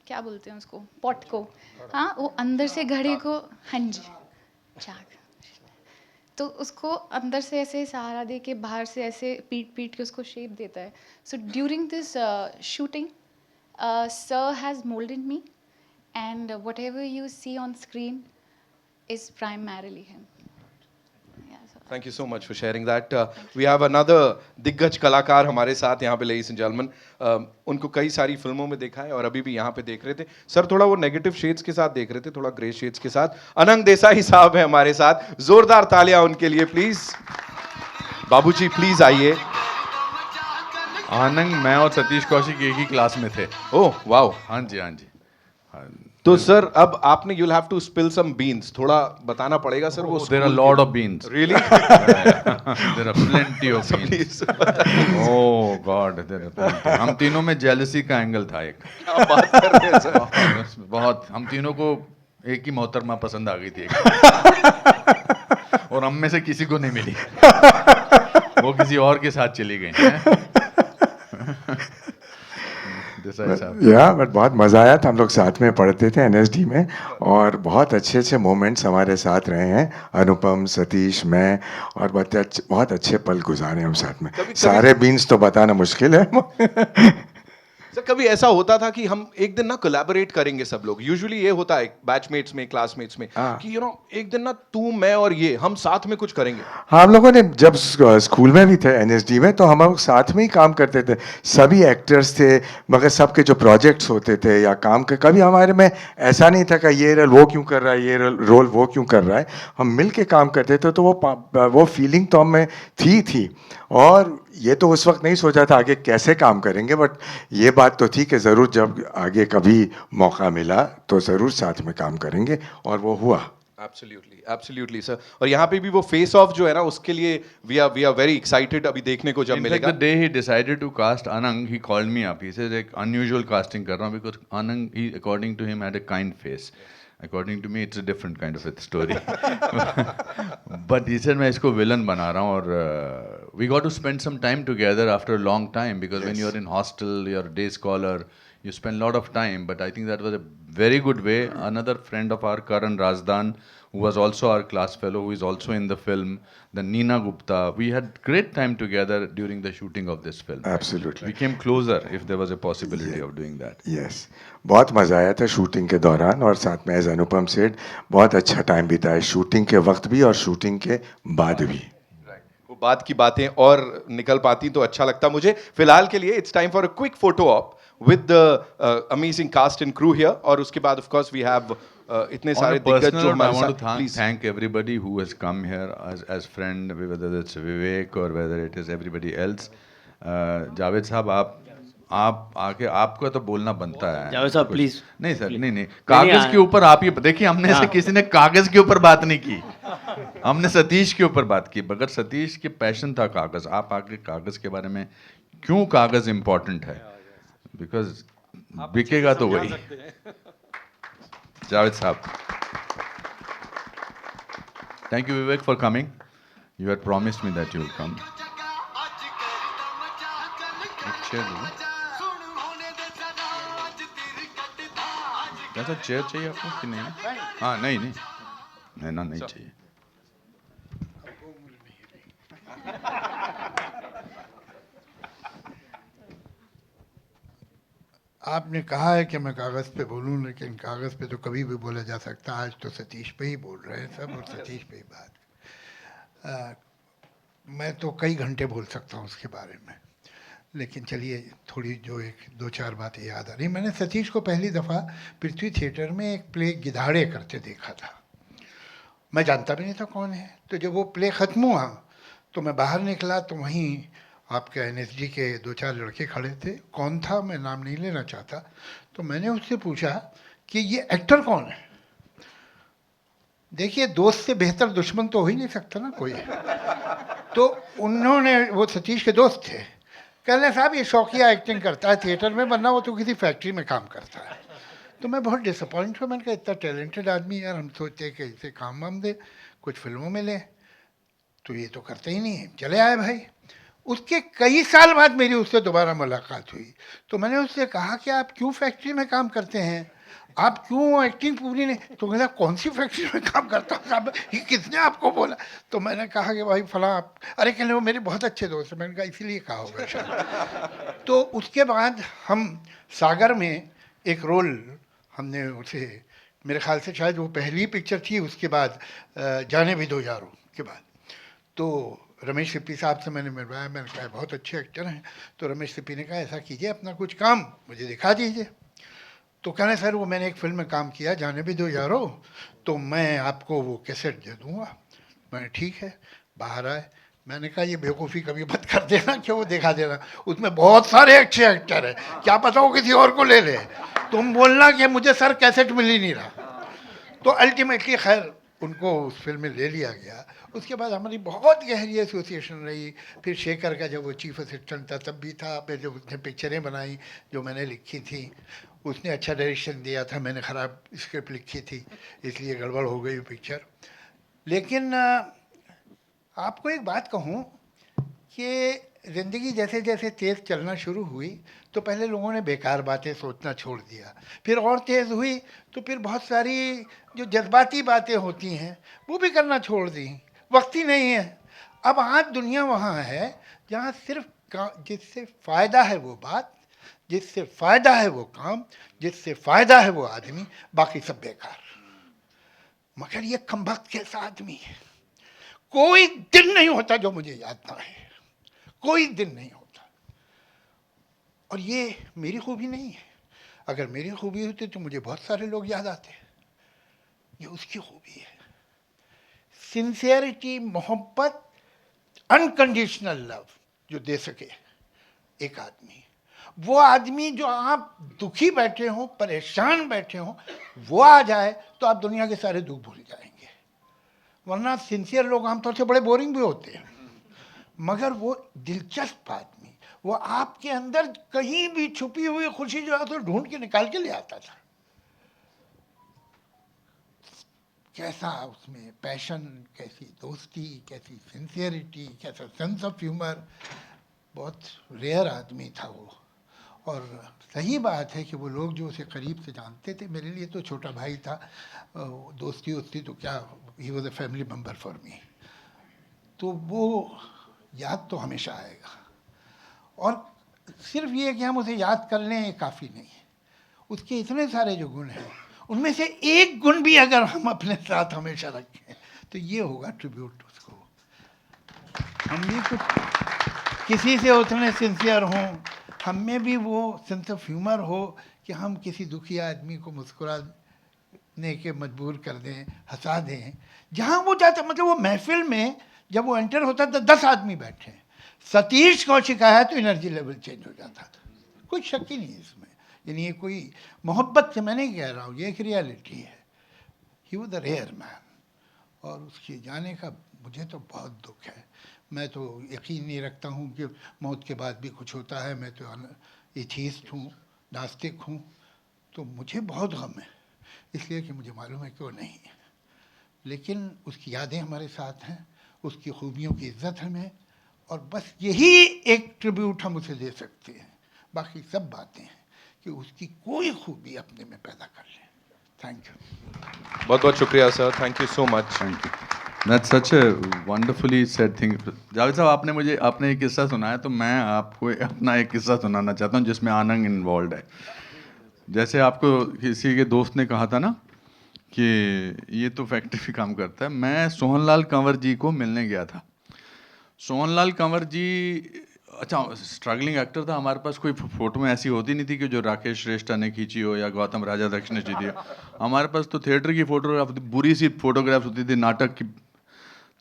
क्या बोलते हैं उसको, पॉट को, हाँ, वो अंदर से घड़े को, हाँ जी, चाक, तो उसको अंदर से ऐसे सहारा दे के बाहर से ऐसे पीट के उसको शेप देता है. So during this shooting, sir has moulded me, and whatever you see on screen is primarily him. Thank you so much for sharing that. We have another दिग्गज कलाकार हमारे साथ यहाँ पे, ladies and gentlemen. उनको कई सारी फिल्मों में देखा है और अभी भी यहाँ पे देख रहे थे. सर थोड़ा वो नेगेटिव शेड्स के साथ देख रहे थे, थोड़ा ग्रे शेड्स के साथ. अनंग देसाई साहब है हमारे साथ. जोरदार तालियां उनके लिए प्लीज. बाबूजी प्लीज आइए. आनंद, मैं और सतीश कौशिक एक ही क्लास में थे. Oh wow. हाँ जी, हाँ जी. तो सर अब आपने you'll have to spill some beans. थोड़ा बताना पड़ेगा सर. वो there are a lot of beans. Really? There are plenty of beans. Oh God, there are plenty. हम तीनों में jealousy का एंगल था एक. क्या बात कर रहे हैं सर? बहुत. हम तीनों को एक ही मोहतरमा पसंद आ गई थी. और हम में से किसी को नहीं मिली। वो किसी और के साथ चली गई हैं। देसाई साहब। या बट बहुत मज़ा आया था, हम लोग साथ में पढ़ते थे एनएसडी में, और बहुत अच्छे अच्छे मोमेंट्स हमारे साथ रहे हैं, अनुपम, सतीश, मैं, और बहुत अच्छे पल गुजारे हम साथ में। सारे बीन्स तो बताना मुश्किल है। सर कभी ऐसा होता था कि हम एक दिन ना कोलैबोरेट करेंगे सब लोग, यूजुअली ये होता है बैचमेट्स में, क्लासमेट्स में, कि यू नो एक दिन ना तू मैं और ये हम साथ में कुछ करेंगे। हाँ, हम लोगों ने जब स्कूल में भी थे एनएसडी में, तो हम लोग साथ में ही काम करते थे, सभी एक्टर्स थे, मगर सबके जो प्रोजेक्ट्स होते थे या काम के, कभी हमारे में ऐसा नहीं था कि ये रोल वो क्यों कर रहा है, ये रोल वो क्यों कर रहा है, हम मिल के काम करते थे। तो वो फीलिंग तो हमें थी। और ये तो उस वक्त नहीं सोचा था आगे कैसे काम करेंगे, बट ये बात तो थी कि ज़रूर जब आगे कभी मौका मिला तो ज़रूर साथ में काम करेंगे, और वो हुआ। Absolutely sir. और यहाँ पे भी वो फेस ऑफ जो है ना, उसके लिए वी आर वेरी एक्साइटेड अभी देखने को जब मिलेगा। The day he decided to cast Anang, he called me up. He said एक unusual casting कर रहा हूँ, because Anang, he according to him had a kind face. According to me, it's a different kind of a story. But he said मैं इसको villain बना रहा हूँ, और we got to spend some time together after a long time, because when you're in hostel, you're a day scholar, you spend a lot of time. But I think that was a very good way. Another friend of our, Karan Razdan, who was also our class fellow, who is also in the film, then Neena Gupta, we had great time together during the shooting of this film. Absolutely. We came closer if there was a possibility of doing that. Yes. बहुत मज़ा आया था shooting के दौरान, और साथ में as अनुपम सेठ बहुत अच्छा टाइम बिताया, शूटिंग के वक्त भी और शूटिंग के बाद भी। वो बात की बातें और निकल पाती तो अच्छा लगता मुझे। फिलहाल के लिए it's time for a quick photo op with the amazing cast and crew here, और उसके बाद of course we have इतने सारे दिग्गज जो हमारे साथ। I want to thank everybody who has come here as friend, whether it's Vivek or whether it is everybody else. Javed साहब, आप आके आपको तो बोलना बनता है। जावेद साहब प्लीज। नहीं सर, नहीं, कागज के ऊपर आप ये देखिए, हमने से किसी ने कागज के ऊपर बात नहीं की, हमने सतीश के ऊपर बात की। मगर सतीश के पैशन था कागज, आप आके कागज के बारे में, क्यों कागज इम्पोर्टेंट है, बिकॉज बिकेगा तो वही। जावेद साहब, thank you Vivek for coming, you had promised me that you will come. कैसा चेयर चाहिए आपको कि नहीं? हाँ, नहीं चाहिए। आपने कहा है कि मैं कागज़ पे बोलूं, लेकिन कागज़ पे तो कभी भी बोला जा सकता। आज तो सतीश पे ही बोल रहे हैं सब, और सतीश पे ही बात। मैं तो कई घंटे बोल सकता हूँ उसके बारे में, लेकिन चलिए थोड़ी जो एक दो चार बातें याद आ रही। मैंने सतीश को पहली दफ़ा पृथ्वी थिएटर में एक प्ले गिधाड़े करते देखा था। मैं जानता भी नहीं था कौन है। तो जब वो प्ले ख़त्म हुआ तो मैं बाहर निकला, तो वहीं आपके एनएसडी के दो चार लड़के खड़े थे। कौन था मैं नाम नहीं लेना चाहता। तो मैंने उससे पूछा कि ये एक्टर कौन है। देखिए, दोस्त से बेहतर दुश्मन तो हो ही नहीं सकता ना कोई। तो उन्होंने, वो सतीश के दोस्त थे, कहने साहब ये शौकिया एक्टिंग करता है थिएटर में, वरना वो तो किसी फैक्ट्री में काम करता है। तो मैं बहुत डिसअपॉइंट हुआ। मैंने कहा इतना टैलेंटेड आदमी यार, हम सोचते कि इसे काम वाम दे, कुछ फिल्मों में ले, तो ये तो करते ही नहीं है। चले आए भाई। उसके कई साल बाद मेरी उससे दोबारा मुलाकात हुई। तो मैंने उससे कहा कि आप क्यों फैक्ट्री में काम करते हैं, आप क्यों एक्टिंग पूरी नहीं। तो कहला कौन सी फैक्ट्री में काम करता हूँ साहब, ये किसने आपको बोला। तो मैंने कहा कि भाई फला आप, अरे कहने वो मेरे बहुत अच्छे दोस्त हैं। मैंने कहा इसीलिए कहा होगा शायद। तो उसके बाद हम सागर में एक रोल हमने उसे, मेरे ख्याल से शायद वो पहली पिक्चर थी, उसके बाद जाने भी दो यारों के बाद। तो रमेश सिप्पी साहब से मैंने मिलवाया। मैंने कहा बहुत अच्छे एक्टर हैं। तो रमेश सिप्पी ने कहा ऐसा कीजिए, अपना कुछ काम मुझे दिखा दीजिए। तो कहने सर वो मैंने एक फिल्म में काम किया, जाने भी दो यारो, तो मैं आपको वो कैसेट दे दूँगा। मैंने ठीक है। बाहर आए, मैंने कहा ये बेवकूफ़ी कभी मत कर देना, क्यों दिखा देना, उसमें बहुत सारे अच्छे एक्टर हैं, क्या पता वो किसी और को ले ले। तुम बोलना कि मुझे सर कैसेट मिल ही नहीं रहा। तो अल्टीमेटली खैर उनको उस फिल्म में ले लिया गया। उसके बाद हमारी बहुत गहरी एसोसिएशन रही। फिर शेखर का जब वो चीफ असिस्टेंट था तब भी था। फिर जब उसने पिक्चरें बनाई जो मैंने लिखी थी, उसने अच्छा डायरेक्शन दिया था, मैंने ख़राब स्क्रिप्ट लिखी थी, इसलिए गड़बड़ हो गई पिक्चर। लेकिन आपको एक बात कहूँ कि ज़िंदगी जैसे जैसे तेज़ चलना शुरू हुई तो पहले लोगों ने बेकार बातें सोचना छोड़ दिया, फिर और तेज़ हुई तो फिर बहुत सारी जो जज्बाती बातें होती हैं वो भी करना छोड़ दी, वक्त ही नहीं है। अब आज दुनिया वहाँ है जहाँ सिर्फ जिससे फ़ायदा है वो बात, जिससे फ़ायदा है वो काम, जिससे फ़ायदा है वो आदमी, बाकी सब बेकार। मगर ये कमबख्त कैसा आदमी है, कोई दिन नहीं होता जो मुझे याद ना है, कोई दिन नहीं होता। और ये मेरी खूबी नहीं है, अगर मेरी खूबी होती तो मुझे बहुत सारे लोग याद आते, ये उसकी खूबी है। सिंसियरिटी, मोहब्बत, अनकंडीशनल लव जो दे सके एक आदमी, वो आदमी जो आप दुखी बैठे हो, परेशान बैठे हो, वो आ जाए तो आप दुनिया के सारे दुख भूल जाएंगे। वरना सिंसियर लोग आमतौर से बड़े बोरिंग भी होते हैं, मगर वो दिलचस्प आदमी, वो आपके अंदर कहीं भी छुपी हुई खुशी जो है तो ढूंढ के निकाल के ले आता था। कैसा उसमें पैशन, कैसी दोस्ती, कैसी सिंसियरिटी, कैसा सेंस ऑफ ह्यूमर, बहुत रेयर आदमी था वो। और सही बात है कि वो लोग जो उसे करीब से जानते थे, मेरे लिए तो छोटा भाई था, दोस्ती वोस्ती तो क्या, ही was a family member for me. तो वो याद तो हमेशा आएगा। और सिर्फ ये कि हम उसे याद कर लें ये काफ़ी नहीं है, उसके इतने सारे जो गुण हैं उनमें से एक गुण भी अगर हम अपने साथ हमेशा रखें तो ये होगा ट्रिब्यूट उसको। हम भी कुछ किसी से उतने सिंसियर हों, हम में भी वो सेंस ऑफ ह्यूमर हो कि हम किसी दुखी आदमी को मुस्कुराने के मजबूर कर दें, हंसा दें। जहाँ वो जाता, मतलब वो महफिल में जब वो एंटर होता था 10 आदमी बैठे हैं, सतीश कौशिक आया तो एनर्जी लेवल चेंज हो जाता था, कोई शक ही नहीं इसमें। यानी ये कोई मोहब्बत से मैं नहीं कह रहा हूँ, ये एक रियलिटी है। He was the rare man, और उसके जाने का मुझे तो बहुत दुख है। मैं तो यकीन नहीं रखता हूँ कि मौत के बाद भी कुछ होता है। मैं तो एथीस्ट हूँ, नास्तिक हूँ, तो मुझे बहुत गम है, इसलिए कि मुझे मालूम है कि वो नहीं है। लेकिन उसकी यादें हमारे साथ हैं, उसकी खूबियों की इज्जत हमें, और बस यही एक ट्रिब्यूट हम उसे दे सकते हैं। बाकी सब बातें हैं कि उसकी कोई खूबी अपने में पैदा कर लें। Thank you. बहुत बहुत शुक्रिया sir, thank you so much. Thank you. That's such a wonderfully said thing. Javed साहब, आपने एक किस्सा सुनाया, तो मैं आपको अपना एक किस्सा सुनाना चाहता हूँ जिसमें आनंद इन्वॉल्व है। जैसे आपको किसी के दोस्त ने कहा था ना कि ये तो फैक्ट्री भी काम करता है। मैं सोहनलाल कंवर जी को मिलने गया था। सोहनलाल कंवर जी अच्छा स्ट्रगलिंग एक्टर था। हमारे पास कोई फ़ोटो में ऐसी होती नहीं थी कि जो राकेश श्रेष्ठा ने खींची हो या गौतम राजा दक्ष ने खींची हो। हमारे पास तो थिएटर की फोटोग्राफ, बुरी सी फोटोग्राफ होती थी, नाटक की।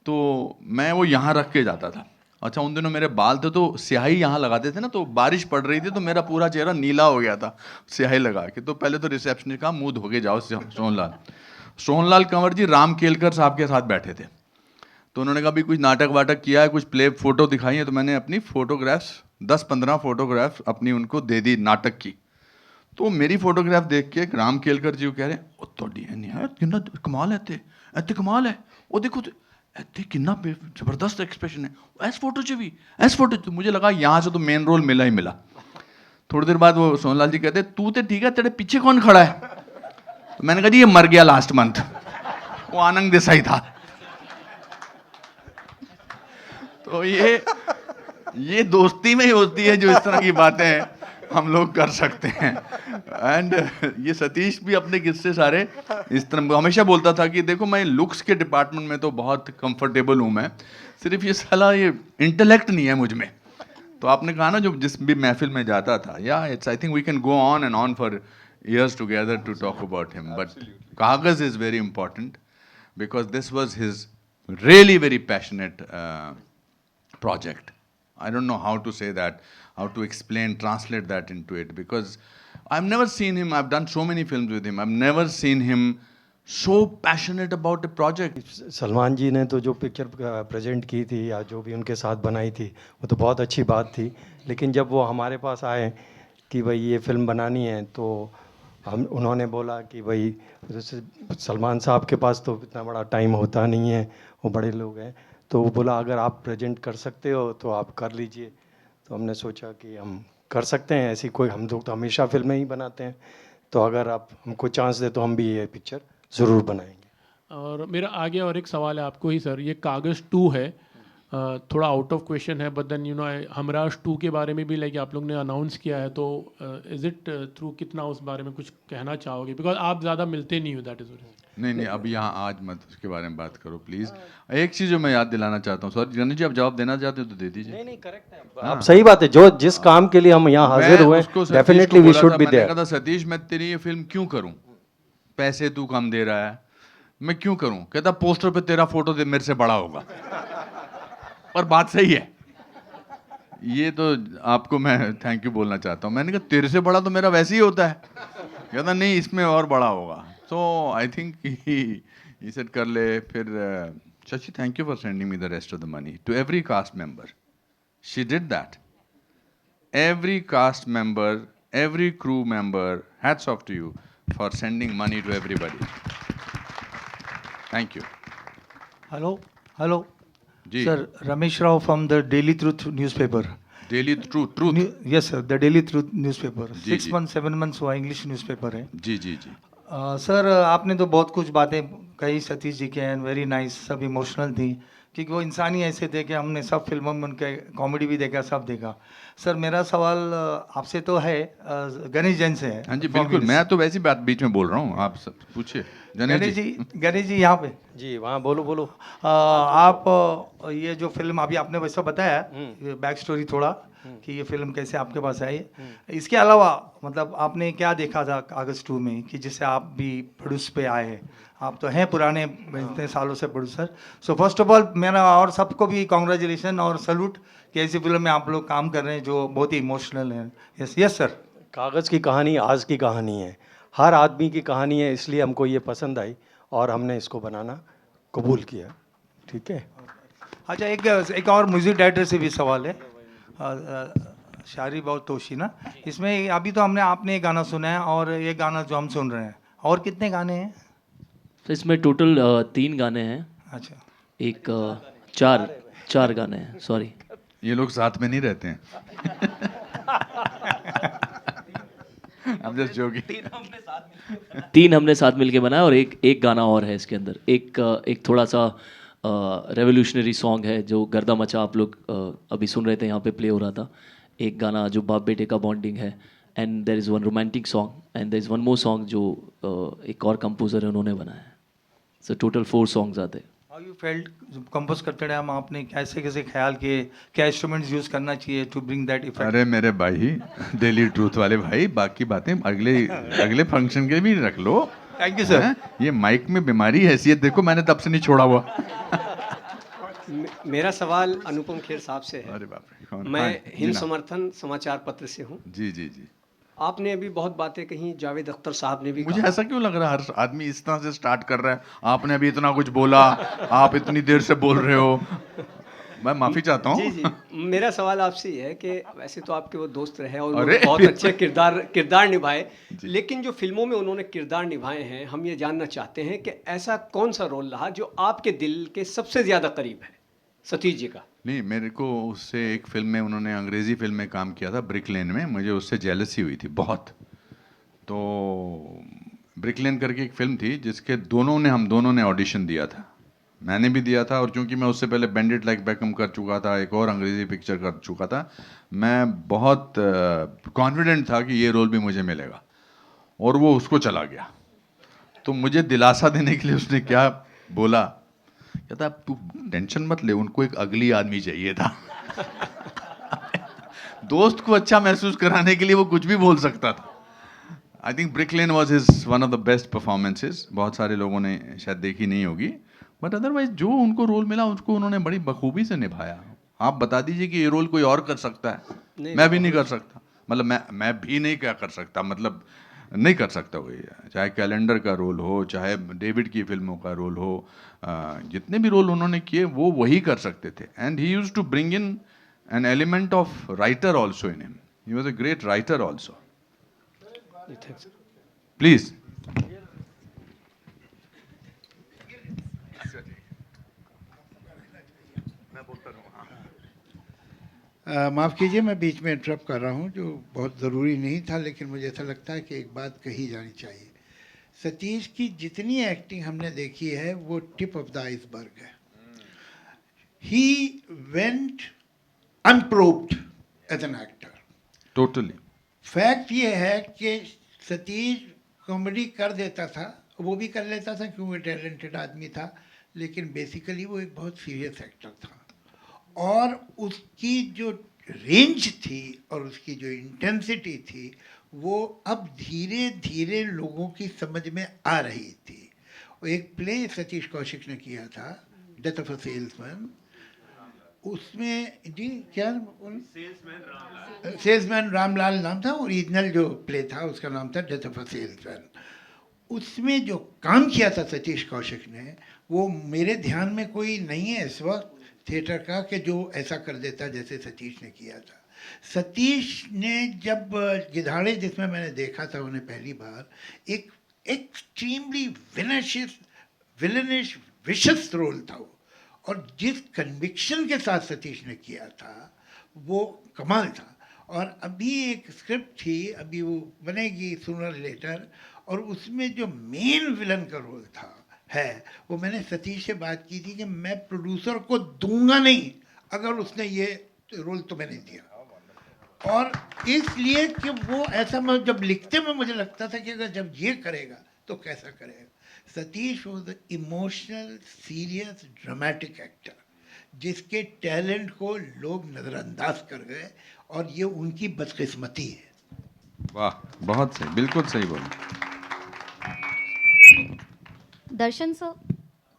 तो मैं वो यहाँ रख के जाता था। अच्छा, उन दिनों मेरे बाल थे तो स्याही यहाँ लगाते थे ना, तो बारिश पड़ रही थी तो मेरा पूरा चेहरा नीला हो गया था स्याही लगा के। तो पहले तो रिसेप्शनिस्ट कहा मुँह धो के जाओ सोहनलाल कंवर जी राम केलकर साहब के साथ बैठे थे। तो उन्होंने कहा भी कुछ नाटक वाटक किया है, कुछ प्ले फोटो दिखाई है। तो मैंने अपनी फ़ोटोग्राफ्स 10-15 फोटोग्राफ्स अपनी उनको दे दी नाटक की। तो मेरी फोटोग्राफ देख के राम केलकर जी को कह रहे हैं ओ तो किन्ना कमाल है, इतने कमाल है, वो देखो इतने किन्ना जबरदस्त एक्सप्रेशन है ऐस फोटो च भी ऐस फोटो। तो मुझे लगा यहाँ से तो मेन रोल मिला ही मिला। थोड़ी देर बाद वो सोहनलाल जी कहते तू तो ठीक है, तेरे पीछे कौन खड़ा है? तो मैंने कहा जी ये मर गया लास्ट मंथ, वो आनंद देसाई था। तो ये दोस्ती में ही होती है जो इस तरह की बातें हम लोग कर सकते हैं। एंड ये सतीश भी अपने किस्से सारे इस तरह हमेशा बोलता था कि देखो मैं लुक्स के डिपार्टमेंट में तो बहुत कंफर्टेबल हूँ, मैं सिर्फ ये साला ये इंटेलेक्ट नहीं है मुझ में। तो आपने कहा ना जो जिस भी महफिल में जाता था, या it's I think we can go on and on for years together to talk about him. But Kagaz is very important because this was his really very passionate project. I don't know how to say that, how to explain, translate that into it, because I've never seen him, I've done so many films with him, I've never seen him so passionate about a project. Salman ji ने तो जो picture present की थी या जो भी उनके साथ बनाई थी वो तो बहुत अच्छी बात थी, लेकिन जब वो हमारे पास आए कि भाई ये फिल्म बनानी है तो उन्होंने बोला कि भाई जैसे सलमान साहब के पास तो इतना बड़ा टाइम होता नहीं है, वो बड़े लोग हैं, तो वो बोला अगर आप प्रेजेंट कर सकते हो तो आप कर लीजिए। तो हमने सोचा कि हम कर सकते हैं, ऐसी कोई, हम लोग तो हमेशा फिल्में ही बनाते हैं, तो अगर आप हमको चांस दे तो हम भी ये पिक्चर ज़रूर बनाएंगे। और मेरा आगे और एक सवाल है आपको ही सर, ये कागज़ 2 है, थोड़ा आउट ऑफ क्वेश्चन है, बट देन हमराज 2 के बारे में भी लाइक आप लोग ने अनाउंस किया है, तो इज़ इट थ्रू, कितना उस बारे में कुछ कहना चाहोगे? बिकॉज आप ज़्यादा मिलते नहीं हो, दैट इज़। नहीं, अब यहाँ आज मत उसके बारे में बात करो प्लीज़। एक चीज़ जो मैं याद दिलाना चाहता हूँ, सॉरी गणेश जी, आप जवाब देना चाहते हो तो दे दीजिए। नहीं करेक्ट है आप, सही बात है, जो जिस काम के लिए हम यहाँ हाजिर हुए, definitely we should be there. मैंने कहा था सतीश मैं तेरी ये फिल्म क्यों करूँ, पैसे तू कम दे रहा है, मैं क्यों करूँ? कहता पोस्टर पे तेरा फोटो मेरे से बड़ा होगा। और बात सही है, ये तो आपको मैं थैंक यू बोलना चाहता हूँ। मैंने कहा तेरे से बड़ा तो मेरा वैसे ही होता है। कहता नहीं इसमें और बड़ा होगा। सो आई थिंक ही सेड कर ले। फिर Shashi thank you for sending me the rest of the money to every cast member. She did that. Every cast member, every crew member, hats off to you for sending money to everybody. Thank you. Hello ji sir, Ramesh Rao from the daily truth newspaper. Daily truth? Yes sir, the daily truth newspaper. जी, 6 month 7 months हुआ, English newspaper है। जी जी जी। Sir आपने तो बहुत कुछ बातें कही सतीश जी के, एंड वेरी नाइस, सब इमोशनल थी, क्योंकि वो इंसान ही ऐसे थे कि हमने सब फिल्मों में उनके कॉमेडी भी देखा, सब देखा। सर मेरा सवाल आपसे तो है, गणेश जैन से है। हाँ जी बिल्कुल, मैं तो वैसी बात बीच में बोल रहा हूँ, आप सब पूछिए। गणेश जी यहाँ पे जी, वहाँ बोलो। आप ये जो फिल्म अभी आपने वैसा बताया, बैक स्टोरी थोड़ा कि ये फिल्म कैसे आपके पास आई, इसके अलावा मतलब आपने क्या देखा था कागज़ 2 में कि जिससे आप भी प्रोड्यूस पे आए हैं? आप तो हैं पुराने इतने सालों से producer. So first of all मेरा और सबको भी कॉन्ग्रेचुलेसन और सल्यूट कि ऐसी फिल्म में आप लोग काम कर रहे हैं जो बहुत ही इमोशनल है। Yes sir. कागज़ की कहानी आज की कहानी है, हर आदमी की कहानी है, इसलिए हमको ये पसंद आई और हमने इसको बनाना कबूल किया। ठीक है। अच्छा, एक और म्यूजिक डायरेक्टर से भी सवाल है, शारी बहुत तोशी ना, इसमें अभी तो आपने एक गाना सुना है और ये गाना जो हम सुन रहे हैं, और कितने गाने हैं? तो इसमें टोटल 3 गाने हैं। अच्छा। एक 4 गाने हैं, सॉरी। ये लोग साथ में नहीं रहते हैं। I'm just joking। 3 हमने साथ मिलके बनाया और एक गाना और है इसके अंदर। एक थोड़ा सा रेवोल्यूशनरी सॉन्ग है जो गर्दा मचा आप लोग अभी सुन रहे थे, यहाँ पे प्ले हो रहा था। एक गाना जो बाप बेटे का बॉन्डिंग है, and there is one romantic song, and there is one more song जो एक और कंपोजर है उन्होंने बनाया है। सो टोटल 4 सॉन्ग्स आते हैं। हाउ यू फेल्ट कंपोज करते टाइम आपने कैसे ख्याल किए, क्या इंस्ट्रूमेंट्स यूज करना चाहिए टू ब्रिंग दैट इफेक्ट? अरे मेरे भाई, डेली ट्रूथ वाले भाई, बाकी बातें अगले फंक्शन के भी रख लो। Thank you sir. ये माइक में बीमारी हैसियत देखो, मैंने तब से नहीं छोड़ा हुआ। मेरा सवाल अनुपम खेर साहब से है। अरे बाप रे, कौन? मैं हाँ, हिंद जी समर्थन समाचार पत्र से हूँ। जी जी जी। आपने अभी बहुत बातें कही, जावेद अख्तर साहब ने भी मुझे कहा। ऐसा क्यों लग रहा है हर आदमी इस तरह से स्टार्ट कर रहा है, आपने अभी इतना कुछ बोला, आप इतनी देर से बोल रहे हो, मैं माफी चाहता हूँ। जी जी, मेरा सवाल आपसे ये है कि वैसे तो आपके वो दोस्त रहे और वो अरे! बहुत अच्छे किरदार निभाए, लेकिन जो फिल्मों में उन्होंने किरदार निभाए हैं, हम ये जानना चाहते हैं कि ऐसा कौन सा रोल रहा जो आपके दिल के सबसे ज़्यादा करीब है सतीश जी का? नहीं, मेरे को उससे एक फिल्म में, उन्होंने अंग्रेजी फिल्म में काम किया था, ब्रिक लेन में, मुझे उससे जेलसी हुई थी बहुत। तो ब्रिक लेन करके एक फिल्म थी जिसके हम दोनों ने ऑडिशन दिया था, मैंने भी दिया था, और चूंकि मैं उससे पहले बेंडिट लाइक बैकम कर चुका था, एक और अंग्रेजी पिक्चर कर चुका था, मैं बहुत कॉन्फिडेंट था कि ये रोल भी मुझे मिलेगा, और वो उसको चला गया। तो मुझे दिलासा देने के लिए उसने क्या बोला, कहता तू टेंशन मत ले, उनको एक अगली आदमी चाहिए था। दोस्त को अच्छा महसूस कराने के लिए वो कुछ भी बोल सकता था। I think brick lane was his one of the best performances. बहुत सारे लोगों ने शायद देखी नहीं होगी, बट अदरवाइज जो उनको रोल मिला उसको उन्होंने बड़ी बखूबी से निभाया। आप बता दीजिए कि ये रोल कोई और कर सकता है? मैं भी नहीं कर सकता, मतलब मैं भी नहीं क्या कर सकता, मतलब नहीं कर सकता वही, चाहे कैलेंडर का रोल हो, चाहे डेविड की फिल्मों का रोल हो, जितने भी रोल उन्होंने किए वो वही कर सकते थे। And he used to bring in an element of writer also in him, he was a great writer also. Please. माफ़ कीजिए मैं बीच में इंटरप्ट कर रहा हूँ, जो बहुत ज़रूरी नहीं था, लेकिन मुझे ऐसा लगता है कि एक बात कही जानी चाहिए। सतीश की जितनी एक्टिंग हमने देखी है वो टिप ऑफ द आइसबर्ग है। He went unproved as an actor. Totally. Fact ये है कि सतीश कॉमेडी कर देता था, वो भी कर लेता था क्योंकि टैलेंटेड आदमी था, लेकिन बेसिकली वो एक बहुत सीरियस एक्टर था। और उसकी जो रेंज थी और उसकी जो इंटेंसिटी थी वो अब धीरे धीरे लोगों की समझ में आ रही थी। वो एक प्ले सतीश कौशिक ने किया था, डेथ ऑफ अ सेल्समैन, उसमें जी क्या सेल्समैन रामलाल नाम था, ओरिजिनल जो प्ले था उसका नाम था डेथ ऑफ अ सेल्समैन। उसमें जो काम किया था सतीश कौशिक ने वो मेरे ध्यान में कोई नहीं है इस वक्त थिएटर का कि जो ऐसा कर देता जैसे सतीश ने किया था। सतीश ने जब गिधाड़े जिसमें मैंने देखा था उन्हें पहली बार, एक एक्सट्रीमली विलनिश विशस रोल था वो, और जिस कन्विक्शन के साथ सतीश ने किया था वो कमाल था। और अभी एक स्क्रिप्ट थी, अभी वो बनेगी सूनर लेटर, और उसमें जो मेन विलन का रोल था है वो मैंने सतीश से बात की थी कि मैं प्रोड्यूसर को दूंगा नहीं अगर उसने ये रोल तुम्हें नहीं दिया। और इसलिए कि वो ऐसा, मैं जब लिखते में मुझे लगता था कि अगर जब ये करेगा तो कैसा करेगा। Satish was the emotional serious dramatic actor जिसके टैलेंट को लोग नज़रअंदाज कर गए, और ये उनकी बदकिस्मती है। वाह, बहुत सही, बिल्कुल सही बोला। Darshan sir,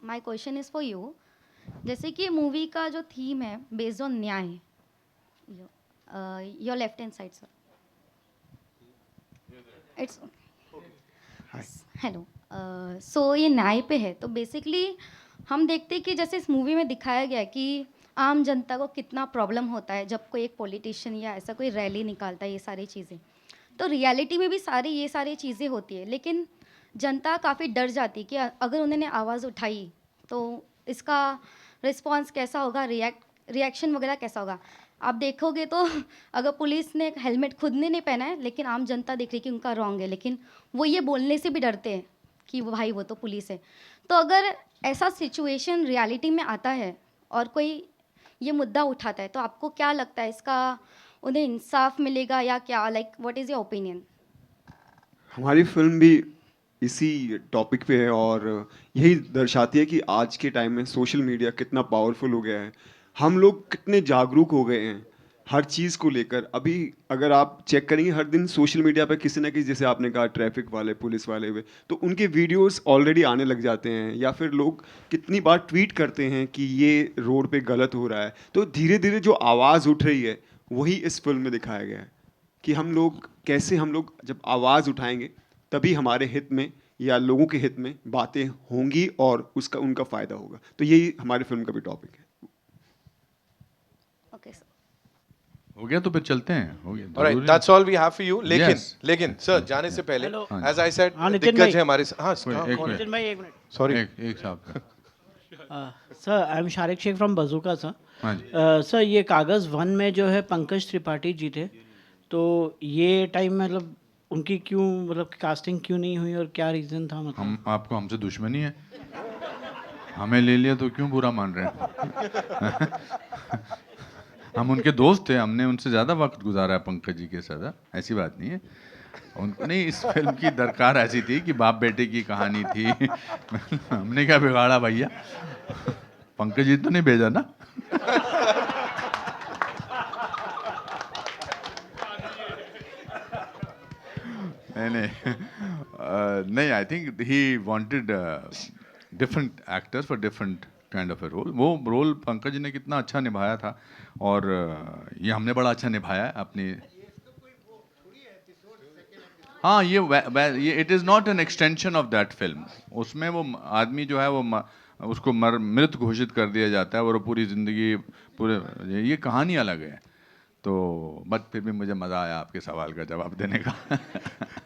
my question is for you. जैसे कि मूवी का जो थीम है based on Nyay, your left hand side sir, it's hello. So ये न्याय पे है, तो बेसिकली हम देखते हैं कि जैसे इस मूवी में दिखाया गया है कि आम जनता को कितना प्रॉब्लम होता है जब कोई एक पॉलिटिशियन या ऐसा कोई रैली निकालता है, ये सारी चीज़ें। तो रियलिटी में भी ये सारी चीज़ें होती है, लेकिन जनता काफ़ी डर जाती है कि अगर उन्होंने आवाज़ उठाई तो इसका रिस्पांस कैसा होगा, रिएक्शन वगैरह कैसा होगा। आप देखोगे तो अगर पुलिस ने हेलमेट खुद ने नहीं पहना है लेकिन आम जनता देख रही कि उनका रॉन्ग है, लेकिन वो ये बोलने से भी डरते हैं कि वो भाई वो तो पुलिस है। तो अगर ऐसा सिचुएशन रियलिटी में आता है और कोई ये मुद्दा उठाता है तो आपको क्या लगता है, इसका उन्हें इंसाफ मिलेगा या क्या, like what is your opinion? हमारी फिल्म भी इसी टॉपिक पे है और यही दर्शाती है कि आज के टाइम में सोशल मीडिया कितना पावरफुल हो गया है, हम लोग कितने जागरूक हो गए हैं हर चीज़ को लेकर। अभी अगर आप चेक करेंगे हर दिन सोशल मीडिया पे किसी ना किसी, जैसे आपने कहा ट्रैफिक वाले, पुलिस वाले हुए, तो उनके वीडियोस ऑलरेडी आने लग जाते हैं, या फिर लोग कितनी बार ट्वीट करते हैं कि ये रोड पे गलत हो रहा है। तो धीरे धीरे जो आवाज़ उठ रही है वही इस फिल्म में दिखाया गया है कि हम लोग कैसे, हम लोग जब आवाज़ उठाएंगे तभी हमारे हित में या लोगों के हित में बातें होंगी और उसका उनका फ़ायदा होगा। तो यही हमारी फिल्म का भी टॉपिक है। ओके सर, हो गया तो फिर चलते हैं, हो गया। Alright, that's all we have for you. Yes. लेकिन सर जाने से पहले, Hello. as I said, हाँ, नितिन दिग्गज भाई। है हमारे हाँ नितिन भाई एक मिनट। सॉरी एक साहब। Sir I am Sharik Sheikh from Bazooka sir. हाँ जी। सर ये कागज़ 1 में जो है पंकज त्रिपाठी जी थे, तो ये टाइम मतलब उनकी क्यों मतलब कास्टिंग क्यों नहीं हुई और क्या रीज़न था? मतलब हम आपको हमसे दुश्मनी है, हमें ले लिया तो क्यों बुरा मान रहे हैं? हम उनके दोस्त थे, हमने उनसे ज़्यादा वक्त गुजारा है पंकज जी के साथ, ऐसी बात नहीं है। उनको नहीं, इस फिल्म की दरकार ऐसी थी कि बाप बेटे की कहानी थी। हमने क्या बिगाड़ा भैया, पंकज जी तो नहीं भेजा ना। नहीं, I think he wanted different actors for different kind of a role. वो रोल पंकज जी ने कितना अच्छा निभाया था और ये हमने बड़ा अच्छा निभाया है अपनी। हाँ, ये it is not an extension of that film. उसमें वो आदमी जो है वो उसको मृत घोषित कर दिया जाता है और वो पूरी ज़िंदगी पूरे, ये कहानी अलग है। तो बट फिर भी मुझे मज़ा आया आपके सवाल का जवाब देने का।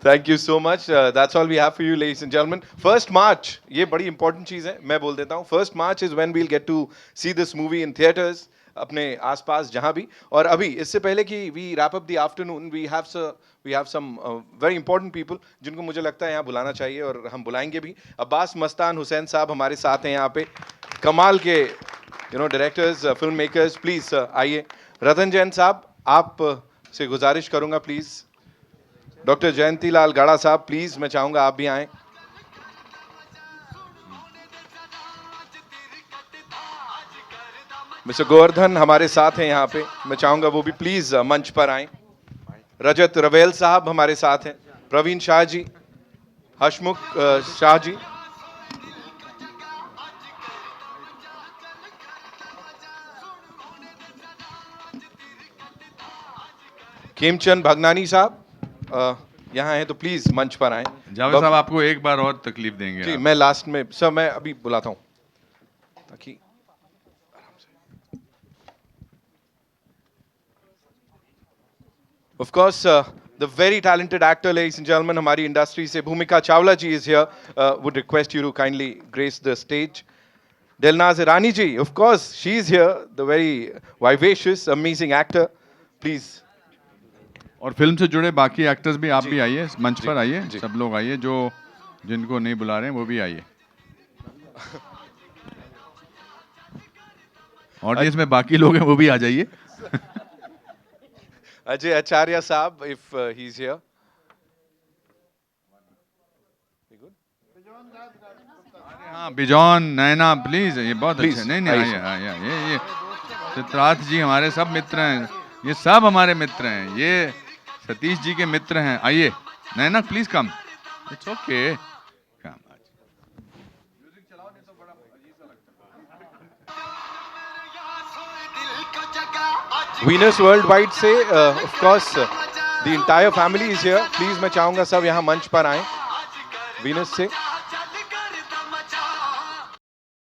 Thank you so much. That's all we have for you, ladies and gentlemen. 1st March, ये बड़ी important चीज़ है, मैं बोल देता हूँ। 1st March is when we'll get to see this movie in theaters. अपने आसपास जहां भी। और अभी इससे पहले कि we wrap up the afternoon, we have some very important people जिनको मुझे लगता है यहाँ बुलाना चाहिए और हम बुलाएंगे भी। अब्बास मस्तान हुसैन साहब हमारे साथ हैं यहाँ पे, कमाल के डायरेक्टर्स, फिल्म मेकर्स, प्लीज आइए। रतन जैन साहब, आप से गुजारिश करूंगा प्लीज। डॉक्टर जयंती लाल गाड़ा साहब, प्लीज मैं चाहूंगा आप भी आएं। मिस्टर गोवर्धन हमारे साथ हैं यहाँ पे, मैं चाहूंगा वो भी प्लीज मंच पर आएं। रजत रवेल साहब हमारे साथ हैं, प्रवीण शाह जी, हशमुख शाह जी, खेमचंद भगनानी साहब यहाँ हैं तो प्लीज मंच पर आएं। जावेद साहब आपको एक बार और तकलीफ देंगे जी, आप। मैं लास्ट में सर मैं अभी बुलाता हूँ ताकि Of course, the very talented actor, ladies and gentlemen, हमारी इंडस्ट्री से भूमिका चावला जी is here. Would request you to kindly grace the stage. Dilnaz Irani ji, of course, she is here. The very vivacious, amazing actor. Please. और film से जुड़े बाकी actors भी, आप भी आइए, मंच पर आइए, सब लोग आइए, जो जिनको नहीं बुला रहे हैं वो भी आइए। ऑडियंस में बाकी लोग हैं वो भी आ जाइए। Ajay Acharya साहब, if he's here. हाँ, बिजॉन, नैना, प्लीज, ये बहुत Please, अच्छा। नहीं आइए। आइए, ये चित्रार्थ जी हमारे सब मित्र हैं, ये सब हमारे मित्र हैं, ये सतीश जी के मित्र हैं। आइए Naina, please come, it's okay. Venus Worldwide से of course the entire family is here. Please मैं चाहूंगा सब यहाँ मंच पर आएं। Venus से